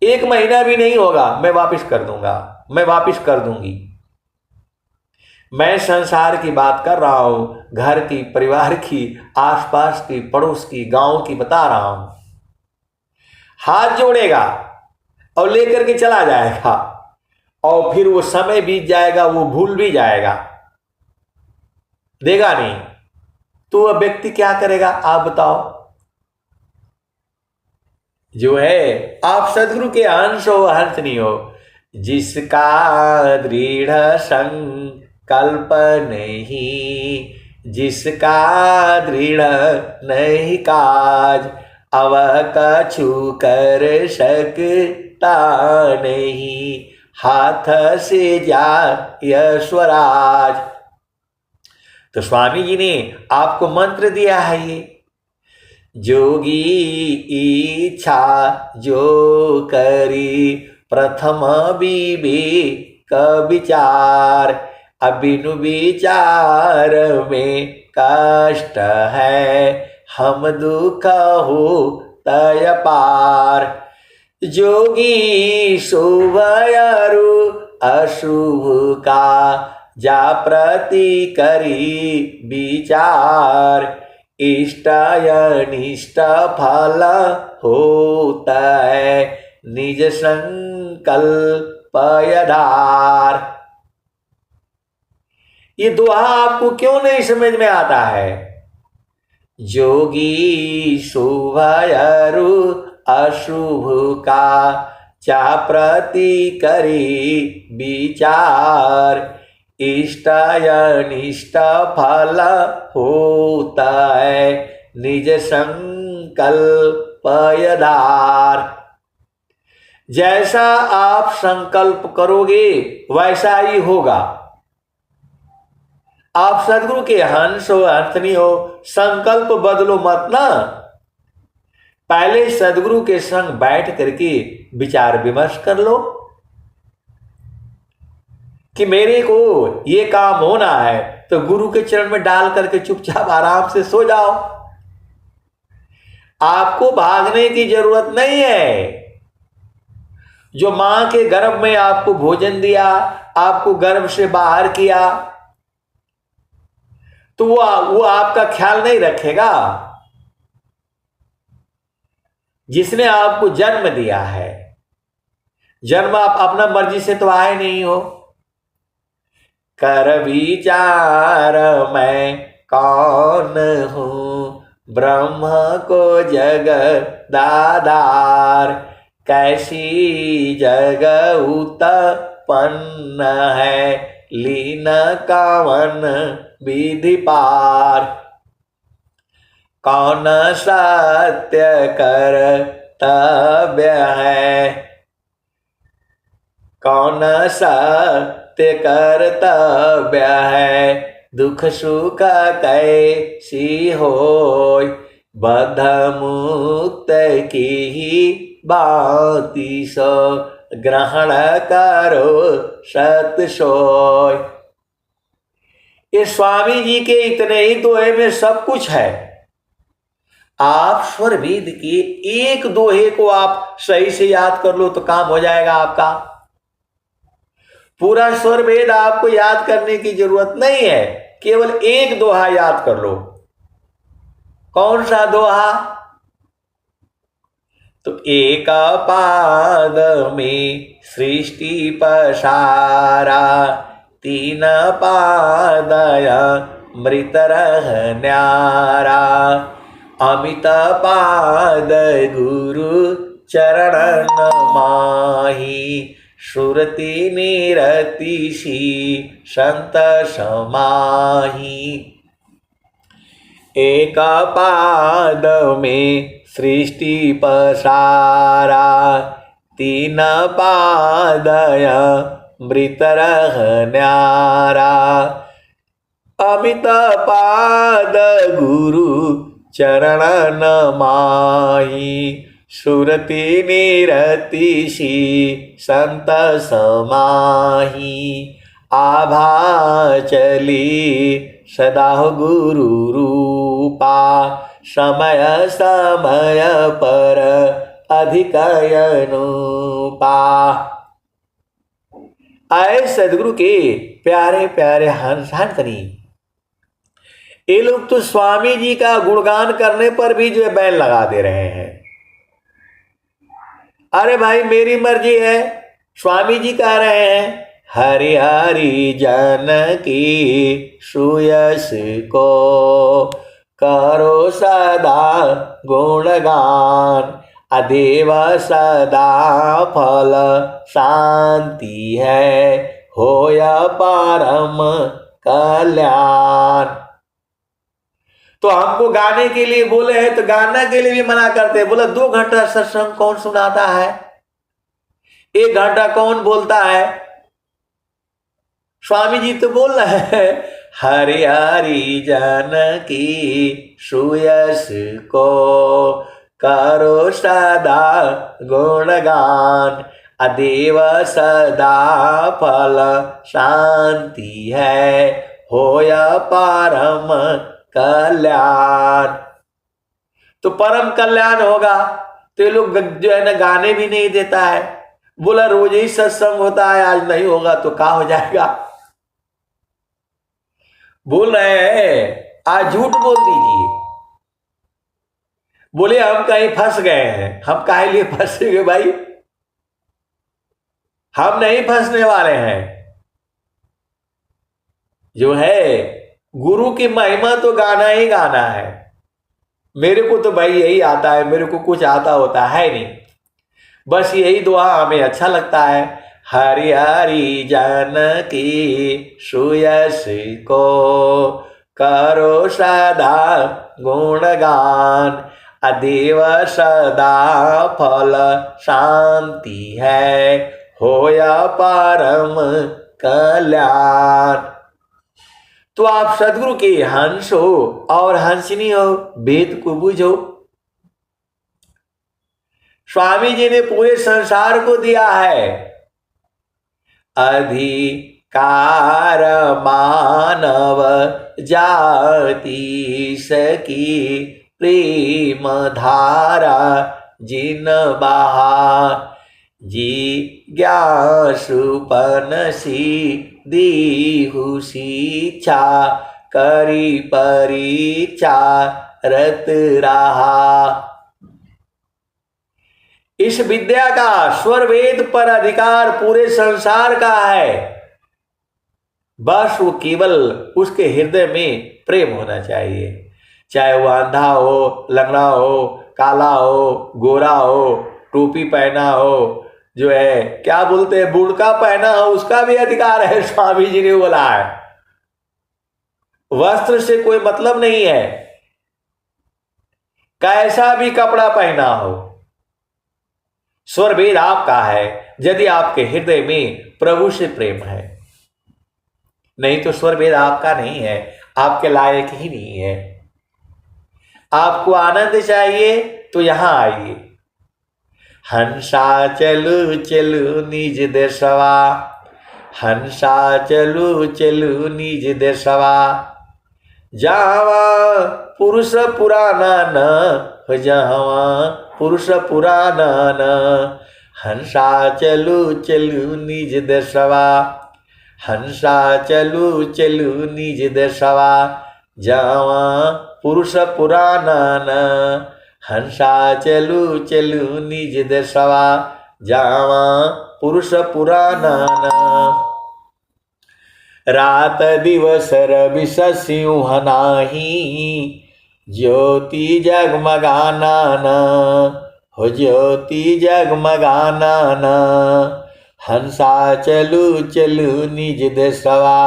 1 महीना भी नहीं होगा, मैं वापस कर दूंगा, मैं वापस कर दूंगी। मैं संसार की बात कर रहा हूं, घर की, परिवार की, आसपास की, पड़ोस की, गांव की बता रहा हूं। हाथ जोड़ेगा और लेकर के चला जाएगा, और फिर वो समय बीत जाएगा, वो भूल भी जाएगा, देगा नहीं। तो वह व्यक्ति क्या करेगा आप बताओ? जो है आप सदगुरु के अंश हो, हंस नहीं हो। जिसका दृढ़ संकल्प नहीं, जिसका दृढ़ नहीं काज, अवह कछु कर सकता नहीं, हाथ से जाय स्वराज। तो स्वामी जी ने आपको मंत्र दिया है ये, जोगी इच्छा जो करी, प्रथम विवेक विचार, अबिनु विचार में कष्ट है, हम दुख हो तय पार। जोगी शुभ अरु अशुभ का, जा प्रति करी विचार, इष्ट अनिष्ट फल होता है, निज संकल्प आधार। ये दोहा आपको क्यों नहीं समझ में आता है? जोगी शुभ अरु अशुभ का, चा प्रति करी विचार, इष्ट अनिष्ट फल होता है, निज संकल्प आधार। जैसा आप संकल्प करोगे वैसा ही होगा। आप सदगुरु के हंस हो, हंसनी हो, संकल्प बदलो मत ना। पहले सदगुरु के संग बैठ करके विचार विमर्श कर लो कि मेरे को ये काम होना है, तो गुरु के चरण में डाल करके चुपचाप आराम से सो जाओ। आपको भागने की जरूरत नहीं है। जो मां के गर्भ में आपको भोजन दिया, आपको गर्भ से बाहर किया, तो वो आपका ख्याल नहीं रखेगा? जिसने आपको जन्म दिया है, जन्म आप अपना मर्जी से तो आए नहीं हो। कर विचार मैं कौन हूं, ब्रह्म को जगदाधार, कैसी जग उत्पन्न है, लीन कवन विधि पार। कौन सत्य कर्तव्य है, कौन सत्य कर्तव्य है, दुख सुख कैसी होय, बद्ध मुक्त की ही बाती सो, ग्रहण करो सत सोय। ये स्वामी जी के इतने ही दोहे में सब कुछ है। आप स्वर वेद के एक दोहे को आप सही से याद कर लो तो काम हो जाएगा आपका। पूरा स्वर वेद आपको याद करने की जरूरत नहीं है, केवल एक दोहा याद कर लो। कौन सा दोहा? तो एक पाद में सृष्टि पसारा, तीन पादय मृत रह न्यारा, अमित पाद गुरु चरण माही, सुरति निरतिशी संत समाही। एक पाद में सृष्टि पसारा, तीन पादय मृत रह न्यारा, अमित पाद गुरु चरण माही, सुरति निरतिशी संत समाही। आभा चली सदा गुरु रूपा, समय समय पर अधिक अनुपा। आए सदगुरु के प्यारे प्यारे हंस हंसनी, ये लोग तो स्वामी जी का गुणगान करने पर भी जो है बैन लगा दे रहे हैं। अरे भाई मेरी मर्जी है, स्वामी जी कह रहे हैं हरि हरि जानकी सुयस को करो सदा गुणगान, अदेव सदा फल शांति है, होया परम कल्याण। तो हमको गाने के लिए बोले हैं तो गाना के लिए भी मना करते हैं। बोला 2 घंटा सत्संग कौन सुनाता है, 1 घंटा कौन बोलता है? स्वामी जी तो बोल रहे हैं हरि हरि जानकी सुयस को करो सदा गुणगान, अदेव सदा फल शांति है, होया परम कल्याण। तो परम कल्याण होगा तो ये लोग जो है ना गाने भी नहीं देता है। बोला रोज ही सत्संग होता है, आज नहीं होगा तो क्या हो जाएगा? बोल रहे हैं आज झूठ बोल दीजिए। बोले हम कहीं फंस गए हैं। हम काहे लिए फंसेंगे भाई, हम नहीं फंसने वाले हैं। जो है गुरु की महिमा तो गाना ही गाना है। मेरे को तो भाई यही आता है, मेरे को कुछ आता होता है नहीं, बस यही दुआ हमें अच्छा लगता है। हरि हरि जानकी सुयस को करो सदा गुणगान, अदेव सदा फल शांति है, होया परम कल्याण। तो आप सदगुरु के हंस हो और हंसनी हो, वेद को बुझो। स्वामी जी ने पूरे संसार को दिया है अधिकार, मानव जाति सकी प्रेम धारा, जिन बहा जिज्ञासुपन सी दीहु शिक्षा, करी परीक्षा रत रहा। इस विद्या का स्वर वेद पर अधिकार पूरे संसार का है, बस वो केवल उसके हृदय में प्रेम होना चाहिए। चाहे वो अंधा हो, लंगड़ा हो, काला हो, गोरा हो, टोपी पहना हो, जो है क्या बोलते हैं बुड़का पहना हो, उसका भी अधिकार है। स्वामी जी ने बोला है वस्त्र से कोई मतलब नहीं है, कैसा भी कपड़ा पहना हो, स्वर वेद आपका है यदि आपके हृदय में प्रभु से प्रेम है। नहीं तो स्वर वेद आपका नहीं है, आपके लायक ही नहीं है। आपको आनंद चाहिए तो यहां आइए। हंसा चलू चलू निज देशवा, हंसा चलू चलू निज देशवा, जावा पुरुष पुराना न हो जावा पुरुष पुराना न हंसा चलू चलू निज देशवा हंसा चलू चलू निज देशवा जावा पुरुष पुराना न हंसा चलू चलू निज देशवा जावा पुरुष पुराना न रात दिवस रवि सिंह नाही ज्योति जगमगाना न हो ज्योति जगमगाना न हंसा चलू चलू निज देशवा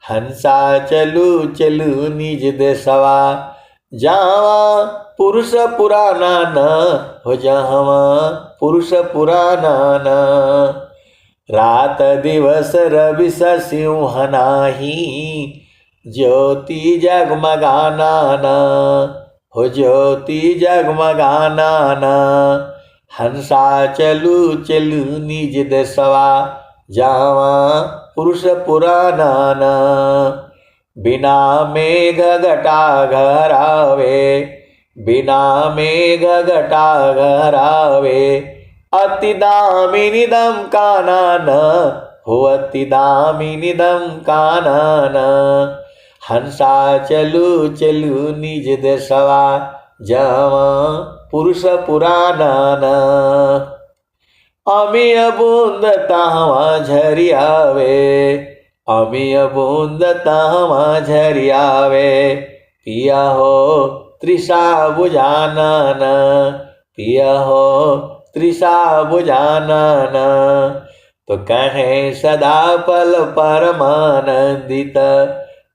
हंसा चलू चलू निज देशवा जावा पुरुष पुराना न हो जावा पुरुष पुराना न रात दिवस रवि सिंह नाही ज्योति जगमगाना न हो ज्योति जगमगाना न हंसा चलू चलू निज देशवा जावा पुरुष पुराना न बिना मेघ घटा घरावे बिना मेघ घटा घरावे अति दामिनीदम कानन हो अति दामिनीदम कानन हंसा चलू चलू निज देशवा जावा पुरुष पुराना अमीय बूंद तावा झरियावे अमीय बूंद तावा झरियावे पिया हो तृषा बुझानन पिया हो तृषा बुझानन तो कहें सदा पल परमानंदित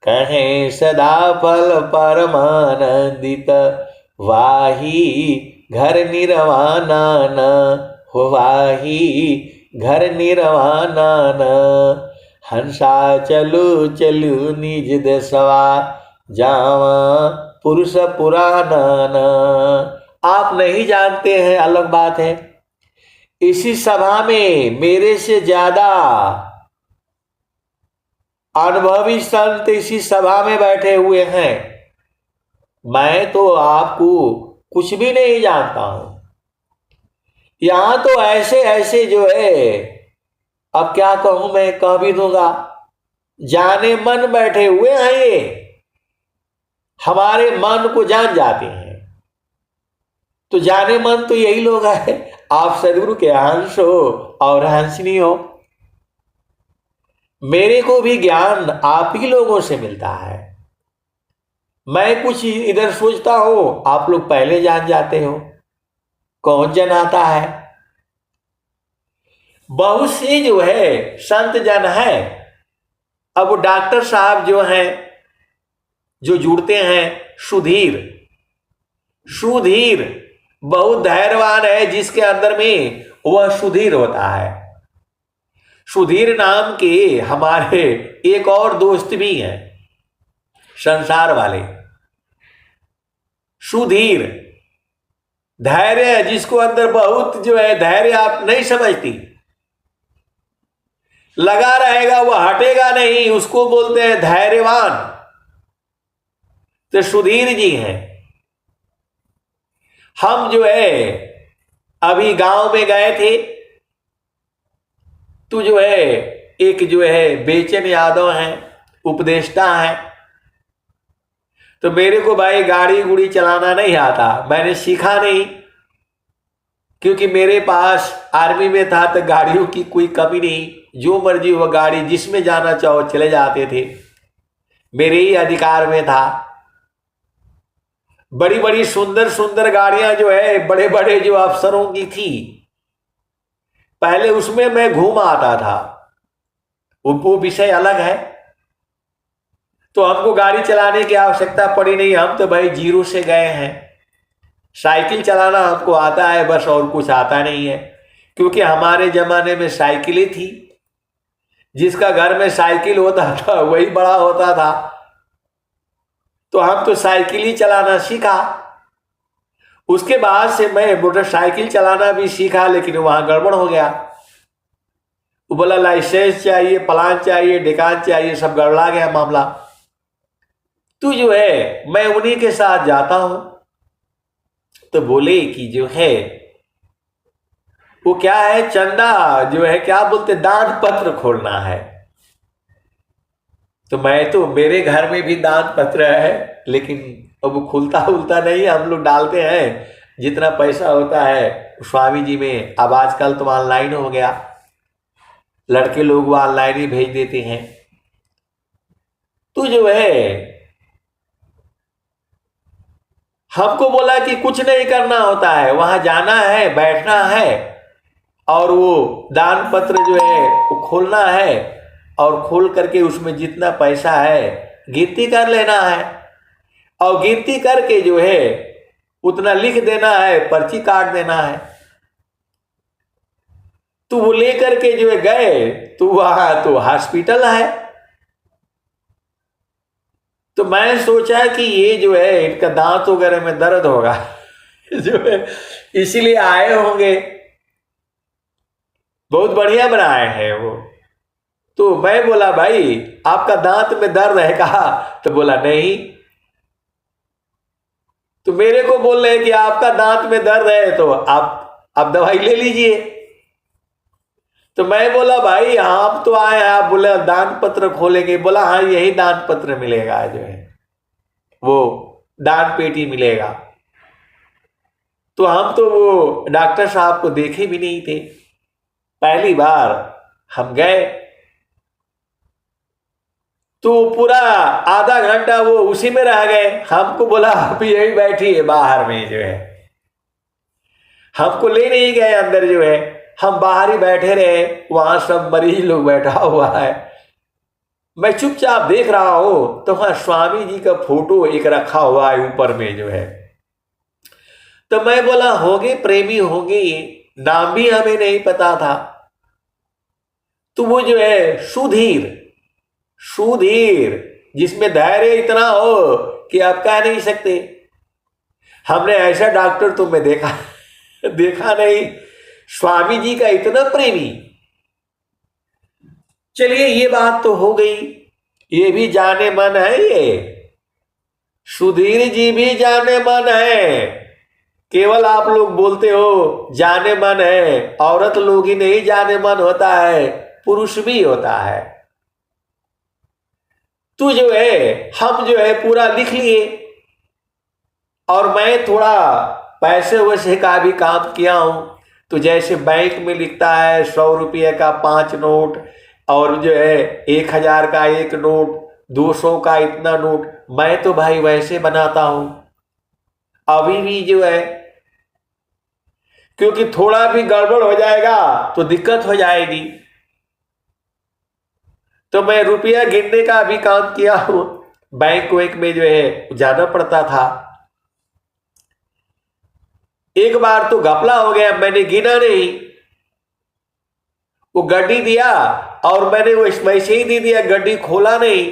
कहें सदा पल परमानंदित वाही घर निर्वाणा न हो वाही घर निर्वाणा न हंसा चलू चलू निज देशवा जावा पुरुष पुराना न आप नहीं जानते हैं अलग बात है। इसी सभा में मेरे से ज्यादा अनुभवी संत इसी सभा में बैठे हुए हैं। मैं तो आपको कुछ भी नहीं जानता हूं। यहां तो ऐसे ऐसे जो है, अब क्या कहूं, मैं कह भी दूंगा, जाने मन बैठे हुए हैं। ये हमारे मन को जान जाते हैं। तो जाने मन तो यही लोग हैं। आप सदगुरु के अंश हो और हंसनी हो। मेरे को भी ज्ञान आप ही लोगों से मिलता है। मैं कुछ इधर सोचता हूं, आप लोग पहले जान जाते हो। कौन जनाता है? बहुत से जो है संत जन है। अब वो डॉक्टर साहब जो हैं, जो जुड़ते हैं, सुधीर सुधीर बहुत धैर्यवान है। जिसके अंदर में वह सुधीर होता है। सुधीर नाम के हमारे एक और दोस्त भी हैं, संसार वाले। सुधीर धैर्य, जिसको अंदर बहुत जो है धैर्य आप नहीं समझती, लगा रहेगा, वह हटेगा नहीं, उसको बोलते हैं धैर्यवान। तो सुधीर जी हैं। हम जो है अभी गांव में गए थे, तो जो है एक जो है बेचन यादव हैं, उपदेष्टा हैं। तो मेरे को भाई गाड़ी गुड़ी चलाना नहीं आता, मैंने सीखा नहीं, क्योंकि मेरे पास आर्मी में था तो गाड़ियों की कोई कमी नहीं। जो मर्जी वो गाड़ी, जिसमें जाना चाहो चले जाते थे, मेरे ही अधिकार में था। बड़ी बड़ी सुंदर सुंदर गाड़ियां जो है बड़े बड़े जो अफसरों की थी, पहले उसमें मैं घूम आता था। वो विषय अलग है। तो हमको गाड़ी चलाने की आवश्यकता पड़ी नहीं। हम तो भाई जीरो से गए हैं। साइकिल चलाना हमको आता है बस, और कुछ आता नहीं है। क्योंकि हमारे जमाने में साइकिलें थी। जिसका घर में साइकिल होता था वही बड़ा होता था। तो हम तो साइकिल ही चलाना सीखा। उसके बाद से मैं मोटरसाइकिल चलाना भी सीखा, लेकिन वहां गड़बड़ हो गया। वो बोला लाइसेंस चाहिए, प्लान चाहिए, डिकान चाहिए, सब गड़बड़ा गया मामला। तू जो है मैं उन्हीं के साथ जाता हूं। तो बोले कि जो है वो क्या है, चंदा जो है क्या बोलते दान पत्र खोलना है। तो मैं तो मेरे घर में भी दान पत्र है, लेकिन अब वो खुलता उलता नहीं, हम लोग डालते हैं जितना पैसा होता है स्वामी जी में। अब आजकल तो ऑनलाइन हो गया, लड़के लोग वो ऑनलाइन ही भेज देते हैं। तो जो है हमको बोला कि कुछ नहीं करना होता है, वहां जाना है, बैठना है और वो दान पत्र जो है वो खोलना है और खोल करके उसमें जितना पैसा है गिनती कर लेना है और गिनती करके जो है उतना लिख देना है, पर्ची काट देना है। तो वो लेकर के जो है गए तो वहां तो हॉस्पिटल है। तो मैं सोचा कि ये जो है इनका दांत वगैरह में दर्द होगा जो है इसीलिए आए होंगे, बहुत बढ़िया बनाए हैं वो। तो मैं बोला भाई आपका दांत में दर्द है कहा? तो बोला नहीं। तो मेरे को बोल रहे हैं कि आपका दांत में दर्द है तो आप दवाई ले लीजिए। तो मैं बोला भाई आप तो आए हैं, आप बोले दान पत्र खोलेंगे। बोला हाँ यही दान पत्र मिलेगा, जो है वो दान पेटी मिलेगा। तो हम तो वो डॉक्टर साहब को देखे भी नहीं थे, पहली बार हम गए। तो पूरा आधा घंटा वो उसी में रह गए। हमको बोला आप यही बैठिए बाहर में, जो है हमको ले नहीं गए अंदर, जो है हम बाहर ही बैठे रहे। वहां सब मरीज लोग बैठा हुआ है, मैं चुपचाप देख रहा हूं। तो वहां स्वामी जी का फोटो एक रखा हुआ है ऊपर में, जो है। तो मैं बोला होंगे प्रेमी होंगे, ये नाम भी हमें नहीं पता था। तो वो जो है सुधीर, सुधीर जिसमें धैर्य इतना हो कि आप कह नहीं सकते। हमने ऐसा डॉक्टर तो मैं देखा देखा नहीं, स्वामी जी का इतना प्रेमी। चलिए ये बात तो हो गई, ये भी जाने मन है, ये सुधीर जी भी जाने मन है। केवल आप लोग बोलते हो जाने मन है, औरत लोग ही नहीं जाने मन होता है, पुरुष भी होता है। तू जो है हम जो है पूरा लिख लिए और मैं थोड़ा पैसे वैसे का भी काम किया हूं। तो जैसे बैंक में लिखता है 100 रुपये का 5 नोट और जो है 1000 का 1 नोट, 200 का इतना नोट, मैं तो भाई वैसे बनाता हूं अभी भी, जो है क्योंकि थोड़ा भी गड़बड़ हो जाएगा तो दिक्कत हो जाएगी। तो मैं रुपया गिनने का भी काम किया हूं, बैंक वैंक में जो है जाना पड़ता था। एक बार तो घपला हो गया, मैंने गिना नहीं, वो गड्डी दिया और मैंने वो वैसे ही दे दिया, गड्डी खोला नहीं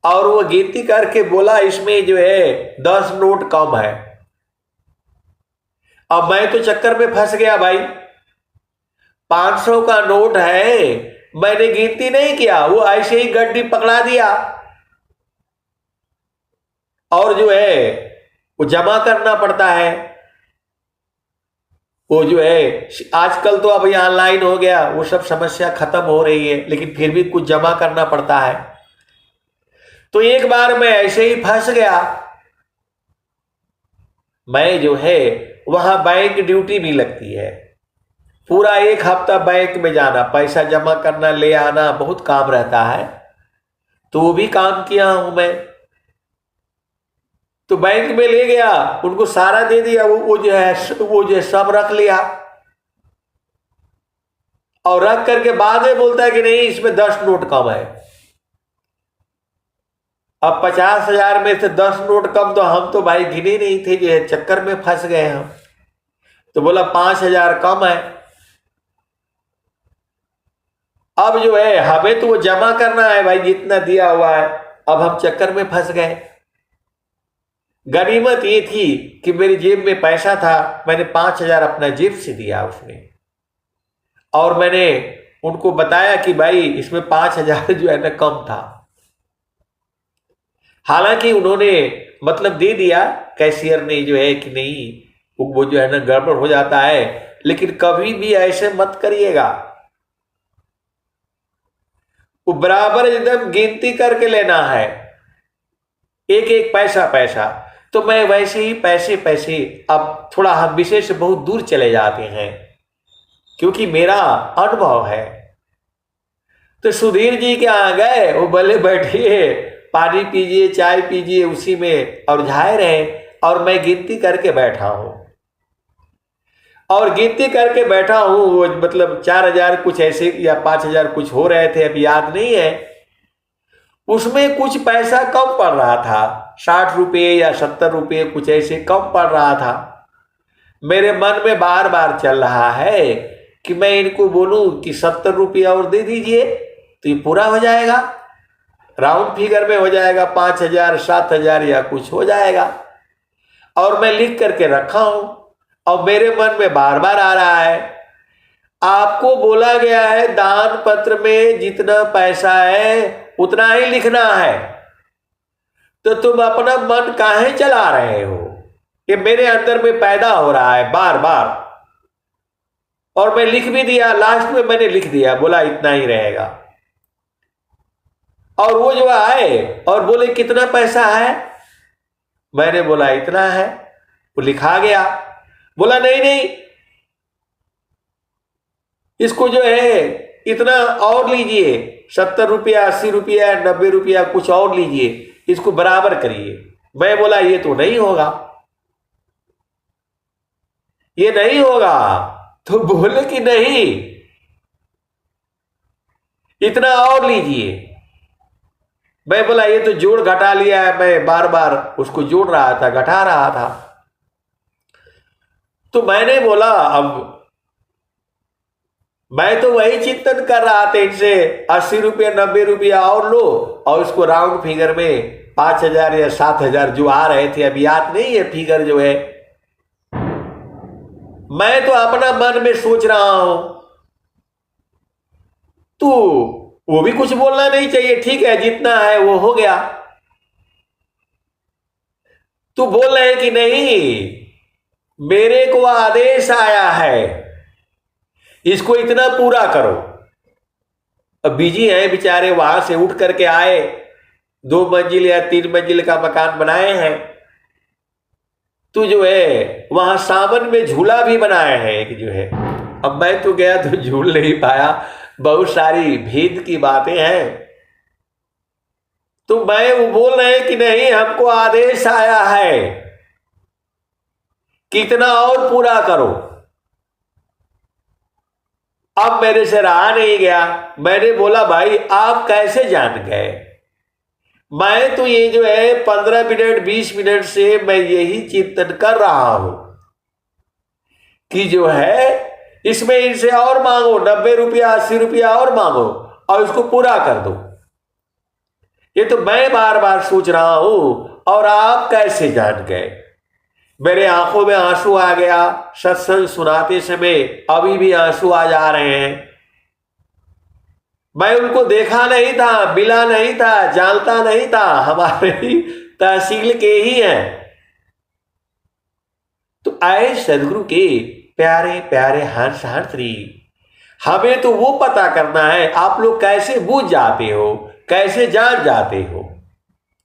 और वो गिनती करके बोला इसमें जो है 10 नोट कम है। अब मैं तो चक्कर में फंस गया भाई, 500 का नोट है, मैंने गिनती नहीं किया, वो ऐसे ही गड्डी पकड़ा दिया और जो है वो जमा करना पड़ता है। वो जो है आजकल तो अब ऑनलाइन हो गया, वो सब समस्या खत्म हो रही है, लेकिन फिर भी कुछ जमा करना पड़ता है। तो एक बार मैं ऐसे ही फंस गया। मैं जो है वहां बैंक ड्यूटी भी लगती है, पूरा 1 हफ्ता बैंक में जाना, पैसा जमा करना, ले आना, बहुत काम रहता है। तो वो भी काम किया हूं मैं। तो बैंक में ले गया, उनको सारा दे दिया, वो जो है सब रख लिया और रख करके बाद में बोलता है कि नहीं इसमें 10 नोट कम है। अब 50,000 में से 10 नोट कम, तो हम तो भाई गिने नहीं थे, जो है चक्कर में फंस गए हम। तो बोला 5,000 कम है। अब जो है हमें तो वो जमा करना है भाई जितना दिया हुआ है, अब हम चक्कर में फंस गए। गनीमत ये थी कि मेरी जेब में पैसा था, मैंने 5,000 अपना जेब से दिया उसने, और मैंने उनको बताया कि भाई इसमें 5,000 जो है ना कम था। हालांकि उन्होंने मतलब दे दिया, कैशियर ने जो है कि नहीं वो जो है ना गड़बड़ हो जाता है, लेकिन कभी भी ऐसे मत करिएगा। वो बराबर एकदम गिनती करके लेना है, एक एक पैसा पैसा। तो मैं वैसे ही पैसे पैसे, अब थोड़ा हम विषय से बहुत दूर चले जाते हैं क्योंकि मेरा अनुभव है। तो सुधीर जी के यहाँ गए, वो बोले बैठिए पानी पीजिए चाय पीजिए, उसी में और झाए रहे, और मैं गिनती करके बैठा हूं, और गिनती करके बैठा हूं। वो मतलब 4,000 कुछ ऐसे या 5,000 कुछ हो रहे थे, अभी याद नहीं है। उसमें कुछ पैसा कम पड़ रहा था, 60 रुपये या 70 रुपये कुछ ऐसे कम पड़ रहा था। मेरे मन में बार बार चल रहा है कि मैं इनको बोलूं कि 70 रुपये और दे दीजिए तो ये पूरा हो जाएगा, राउंड फिगर में हो जाएगा, 5,000 7,000 या कुछ हो जाएगा। और मैं लिख करके रखा हूं, और मेरे मन में बार बार आ रहा है, आपको बोला गया है दान पत्र में जितना पैसा है उतना ही लिखना है, तो तुम अपना मन काहे चला रहे हो? ये मेरे अंदर में पैदा हो रहा है बार बार। और मैं लिख भी दिया, लास्ट में मैंने लिख दिया, बोला इतना ही रहेगा। और वो जो आए और बोले कितना पैसा है, मैंने बोला इतना है, वो लिखा गया। बोला नहीं नहीं, इसको जो है इतना और लीजिए, 70 रुपया 80 रुपया 90 रुपया कुछ और लीजिए, इसको बराबर करिए। मैं बोला ये तो नहीं होगा, ये नहीं होगा। तो बोले कि नहीं, इतना और लीजिए। मैं बोला ये तो जोड़ घटा लिया है, मैं बार बार उसको जोड़ रहा था घटा रहा था। तो मैंने बोला अब मैं तो वही चिंतन कर रहा था, इनसे 80 रुपया 90 रुपया और लो, और उसको राउंड फिगर में 5,000 या 7,000 जो आ रहे थे, अभी याद नहीं है फिगर जो है। मैं तो अपना मन में सोच रहा हूं, तो वो भी कुछ बोलना नहीं चाहिए, ठीक है जितना है वो हो गया। तू बोल रहे हैं कि नहीं, मेरे को आदेश आया है इसको इतना पूरा करो। अब बिजी हैं बेचारे, वहां से उठ करके आए, 2 मंजिल या 3 मंजिल का मकान बनाए हैं। तो जो है वहां सावन में झूला भी बनाए हैं एक जो है। अब मैं तो गया तो झूल नहीं पाया, बहुत सारी भेद की बातें हैं। तो मैं वो बोल रहे हैं कि नहीं, हमको आदेश आया है कितना और पूरा करो। अब मेरे से रहा नहीं गया, मैंने बोला भाई आप कैसे जान गए? मैं तो ये जो है 15 मिनट 20 मिनट से मैं यही चिंतन कर रहा हूं कि जो है इसमें इनसे और मांगो, 90 रुपया 80 रुपया और मांगो और इसको पूरा कर दो। ये तो मैं बार बार सोच रहा हूं, और आप कैसे जान गए? मेरे आंखों में आंसू आ गया, सत्संग सुनाते समय अभी भी आंसू आ जा रहे हैं। मैं उनको देखा नहीं था, मिला नहीं था, जानता नहीं था, हमारे ही तहसील के ही हैं। तो आए सदगुरु के प्यारे प्यारे हंस हंसरी, हमें तो वो पता करना है आप लोग कैसे बूझ जाते हो, कैसे जान जाते हो।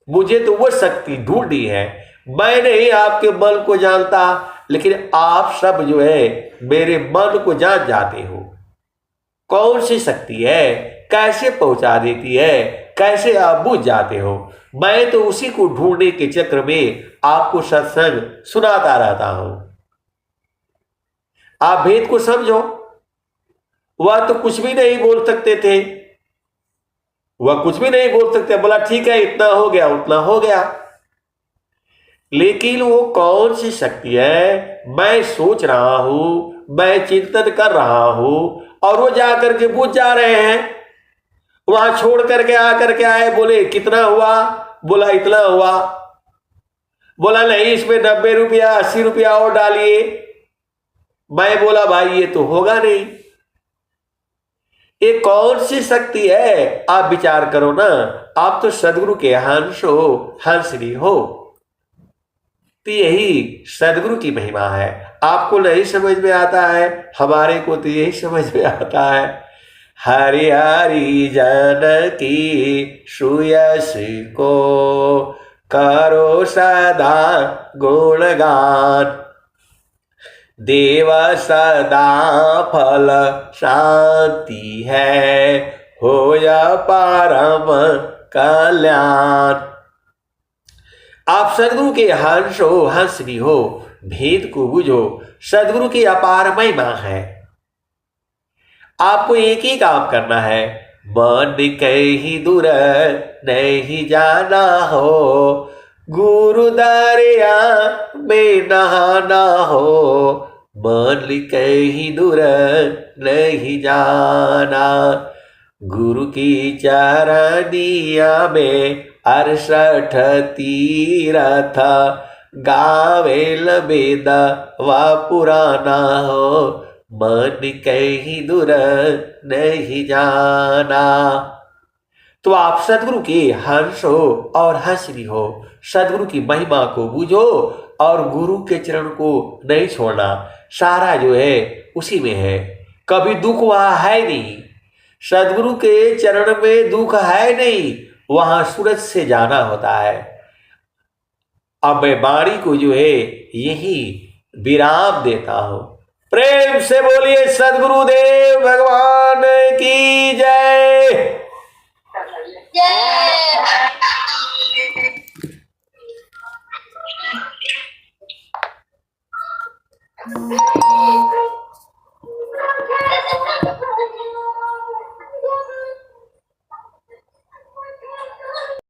मुझे तो वो शक्ति ढूंढी है, मैं नहीं आपके मन को जानता, लेकिन आप सब जो है मेरे मन को जान जाते हो। कौन सी शक्ति है, कैसे पहुंचा देती है, कैसे आप बुझ जाते हो। मैं तो उसी को ढूंढने के चक्र में आपको सत्संग सुनाता रहता हूं। आप भेद को समझो। वह तो कुछ भी नहीं बोल सकते थे, वह कुछ भी नहीं बोल सकते, बोला ठीक है इतना हो गया उतना हो गया। लेकिन वो कौन सी शक्ति है, मैं सोच रहा हूं, मैं चिंतन कर रहा हूं, और वो जाकर के बुझ जा रहे हैं। वहां छोड़ करके आकर के आए, बोले कितना हुआ, बोला इतना हुआ। बोला नहीं इसमें 90 रुपया 80 रुपया और डालिए। मैं बोला भाई ये तो होगा नहीं। ये कौन सी शक्ति है? आप विचार करो ना। आप तो सदगुरु के हंस हो, हंसनी हो। तो यही सदगुरु की महिमा है। आपको नहीं समझ में आता है, हमारे को तो यही समझ में आता है। हरि हरि जानकी सुयस को करो सदा गुणगान। देव सदा फल शांति है, होया परम कल्याण। आप सदगुरु के हंस हो, हंसनी हो, भेद को बुझो। सदगुरु की अपार महिमा है। आपको एक ही काम करना है, मन कहीं दूर नहीं जाना हो, गुरु दरिया में नहाना हो। मन कहीं दूर नहीं जाना, गुरु की चरनिया में 68 तीरथ, गावेल वेद व पुराना हो। मन कहीं दूर नहीं जाना। तो आप सदगुरु के हंस हो और हंसनी हो। सदगुरु की महिमा को बूझो और गुरु के चरण को नहीं छोड़ना। सारा जो है उसी में है, कभी दुख वहां है नहीं। सदगुरु के चरण में दुख है नहीं, वहां सूरज से जाना होता है। अब मैं वाणी को जो है यही विराम देता हूं। प्रेम से बोलिए सदगुरुदेव भगवान की जय। जय।